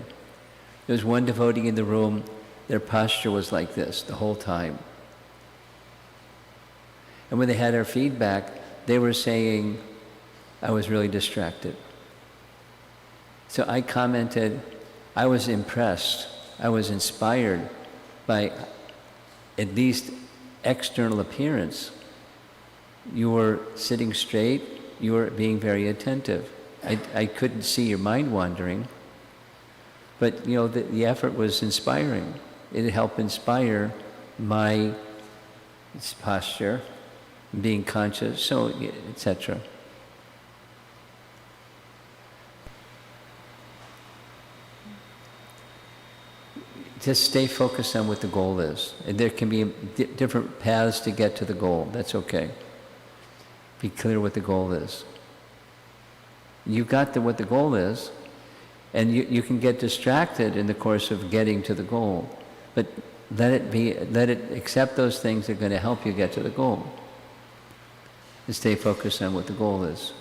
There was one devotee in the room, their posture was like this the whole time. And when they had our feedback, they were saying, I was really distracted. So I commented, I was impressed, I was inspired by at least external appearance. You were sitting straight, you were being very attentive. I couldn't see your mind wandering, but the effort was inspiring. It helped inspire my posture, being conscious, so etc. Just stay focused on what the goal is. And there can be different paths to get to the goal. That's okay. Be clear what the goal is. You got what the goal is, and you can get distracted in the course of getting to the goal. But let it accept those things that are going to help you get to the goal. And stay focused on what the goal is.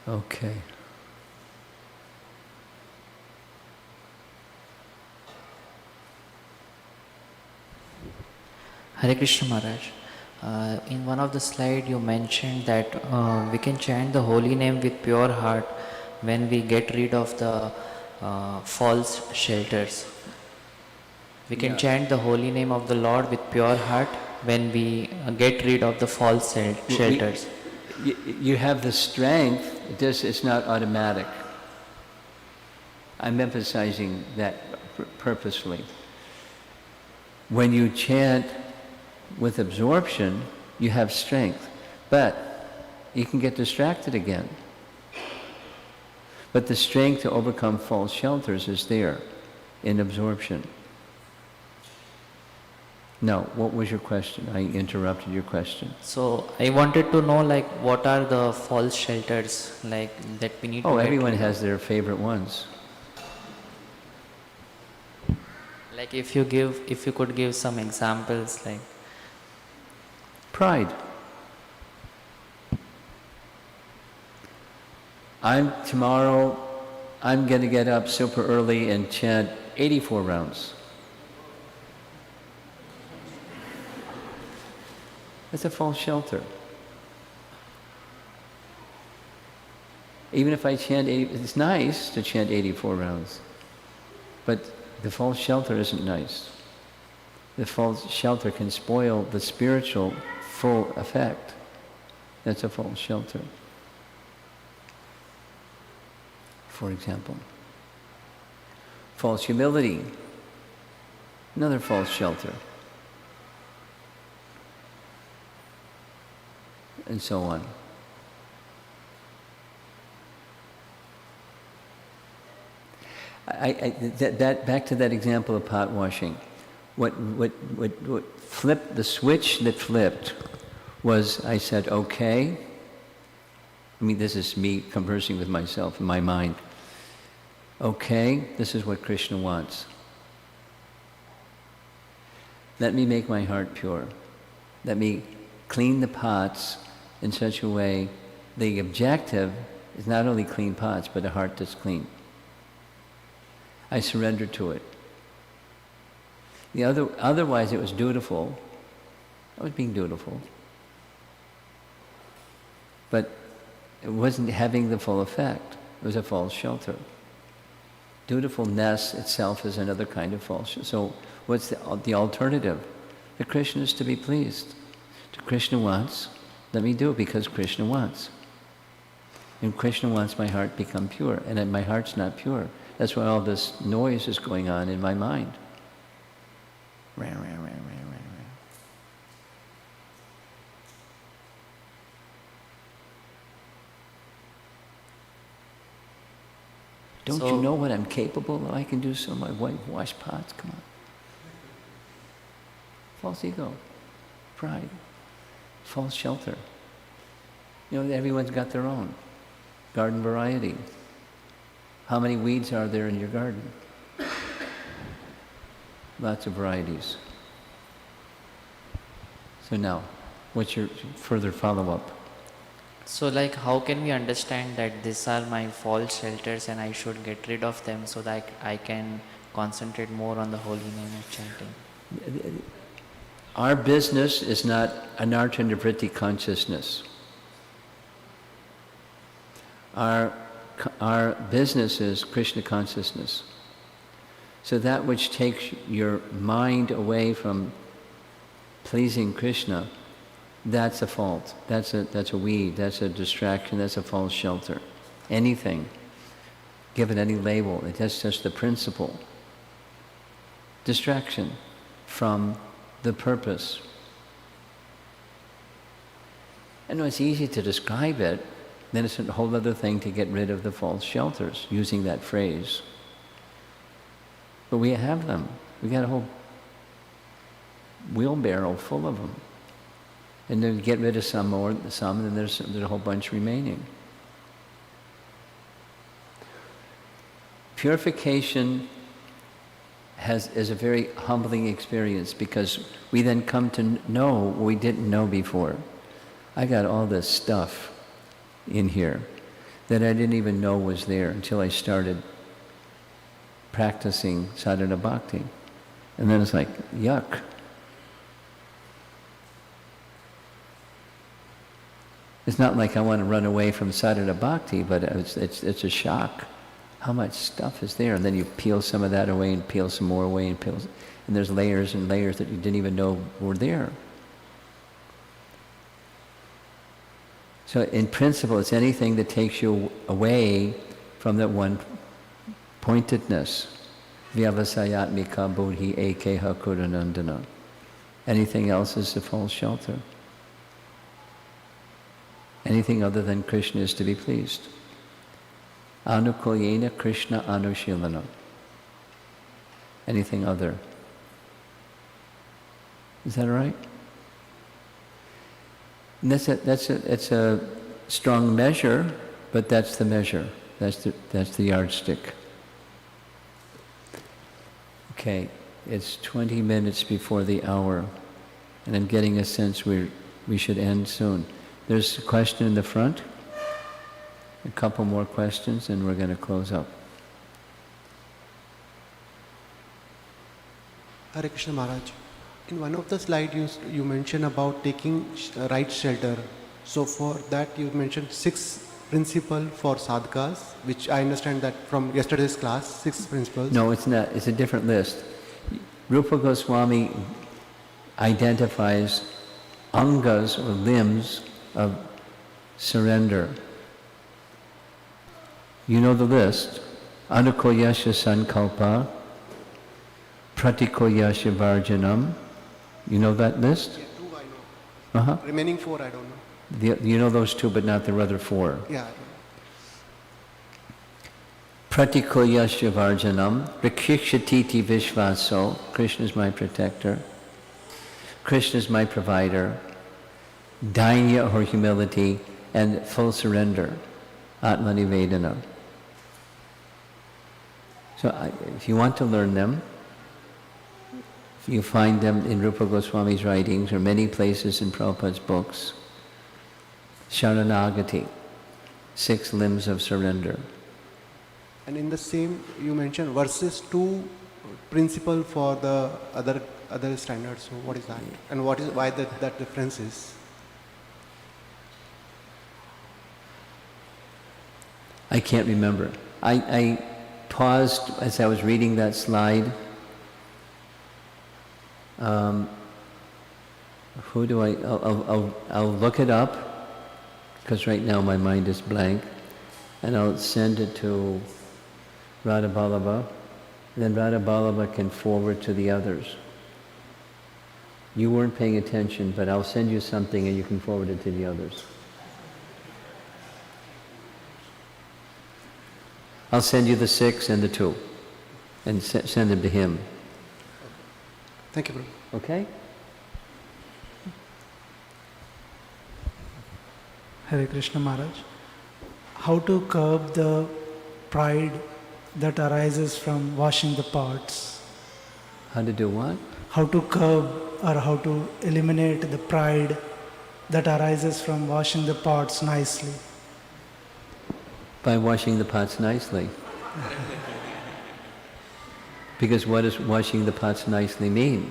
Okay. Hare Krishna Maharaj. In one of the slides you mentioned that we can chant the holy name with pure heart when we get rid of the false shelters. We can chant the holy name of the Lord with pure heart when we get rid of the false shelters. You have the strength, it's not automatic. I'm emphasizing that purposefully. When you chant with absorption, you have strength, but you can get distracted again. But the strength to overcome false shelters is there in absorption. No, what was your question? I interrupted your question. So I wanted to know like what are the false shelters like that we need to Oh, get everyone rid has of? their favorite ones. Like if you could give some examples like. Pride. Tomorrow, I'm going to get up super early and chant 84 rounds. That's a false shelter. Even if I chant 80, it's nice to chant 84 rounds, but the false shelter isn't nice. The false shelter can spoil the spiritual full effect. That's a false shelter. For example, false humility, another false shelter, and so on. Back to that example of pot washing. What flipped, the switch that flipped was I said, okay. I mean, this is me conversing with myself in my mind. Okay, this is what Krishna wants. Let me make my heart pure. Let me clean the pots in such a way, the objective is not only clean pots, but a heart that's clean. I surrender to it. Otherwise it was dutiful. I was being dutiful. But it wasn't having the full effect. It was a false shelter. Dutifulness itself is another kind of false shelter. So what's the alternative? The Krishna is to be pleased. The Krishna wants, let me do it because Krishna wants. And Krishna wants my heart become pure, and my heart's not pure. That's why all this noise is going on in my mind. Rah, rah, rah, rah, rah, rah. Don't you know what I'm capable of? I can do so much. Wash pots, come on. False ego, pride, false shelter. You know, everyone's got their own. Garden variety. How many weeds are there in your garden? Lots of varieties. So now, what's your further follow-up? So like how can we understand that these are my false shelters and I should get rid of them so that I can concentrate more on the holy name of chanting? Our business is not anartha nivritti consciousness. Our business is Krishna consciousness. So that which takes your mind away from pleasing Krishna, that's a fault. That's a weed. That's a distraction. That's a false shelter. Anything, give it any label. That's just the principle. Distraction from the purpose. I know it's easy to describe it. Then it's a whole other thing to get rid of the false shelters, using that phrase. But we have them. We got a whole wheelbarrow full of them. And then get rid of some, and then there's a whole bunch remaining. Purification is a very humbling experience because we then come to know what we didn't know before. I got all this stuff in here that I didn't even know was there until I started practicing sadhana bhakti. And then it's like, yuck. It's not like I want to run away from sadhana bhakti, but it's a shock. How much stuff is there? And then you peel some of that away and peel some more away and peel, and there's layers and layers that you didn't even know were there. So in principle, it's anything that takes you away from that one pointedness. Vyavasayatmika bodhi ekeha kuranandana. Anything else is a false shelter. Anything other than Krishna is to be pleased. Anukulyena Krishna anushilana. Anything other Is that all right? And that's a strong measure, but that's the measure. That's the yardstick. Okay, it's 20 minutes before the hour, and I'm getting a sense we should end soon. There's a question in the front. A couple more questions, and we're going to close up. Hare Krishna Maharaj. In one of the slides you mentioned about taking right shelter. So for that you mentioned 6 principles for sadhakas, which I understand that from yesterday's class, 6 principles. No, it's not. It's a different list. Rupa Goswami identifies angas or limbs of surrender. You know the list. Anukoyasya Sankalpa, Pratikoyasya Varjanam. You know that list? Yeah, 2 I know. Uh-huh. Remaining 4 I don't know. You know those 2, but not the other 4. Yeah. Pratikoyasya Varjanam, Rakshishatiti Vishvaso, Krishna is my protector, Krishna is my provider, Dainya or humility, and full surrender, Atmanivedana. So if you want to learn them, you find them in Rupa Goswami's writings or many places in Prabhupada's books. Sharanagati, 6 limbs of surrender. And in the same you mentioned verses 2 principle for the other standards. So what is that? And why that difference is? I can't remember. I paused as I was reading that slide. I'll look it up, because right now my mind is blank, and I'll send it to Radha Ballabha, and then Radha Ballabha can forward to the others. You weren't paying attention, but I'll send you something and you can forward it to the others. I'll send you the 6 and the 2, and send them to him. Thank you, Prabhu. Okay? Hare Krishna Maharaj. How to curb the pride that arises from washing the pots? How to do what? How to curb or how to eliminate the pride that arises from washing the pots nicely? By washing the pots nicely. Because what does washing the pots nicely mean?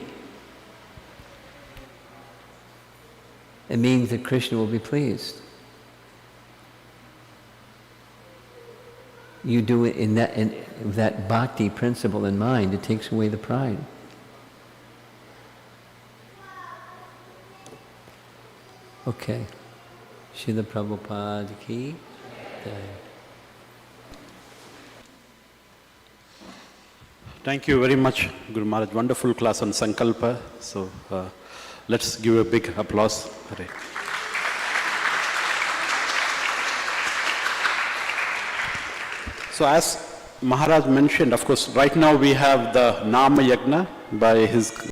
It means that Krishna will be pleased. You do it in that bhakti principle in mind, it takes away the pride. Okay. Srila Prabhupada ki jai. Thank you very much, Guru Maharaj. Wonderful class on Sankalpa. So let's give a big applause. Hare. So as Maharaj mentioned, of course, right now we have the Nama Yagna by his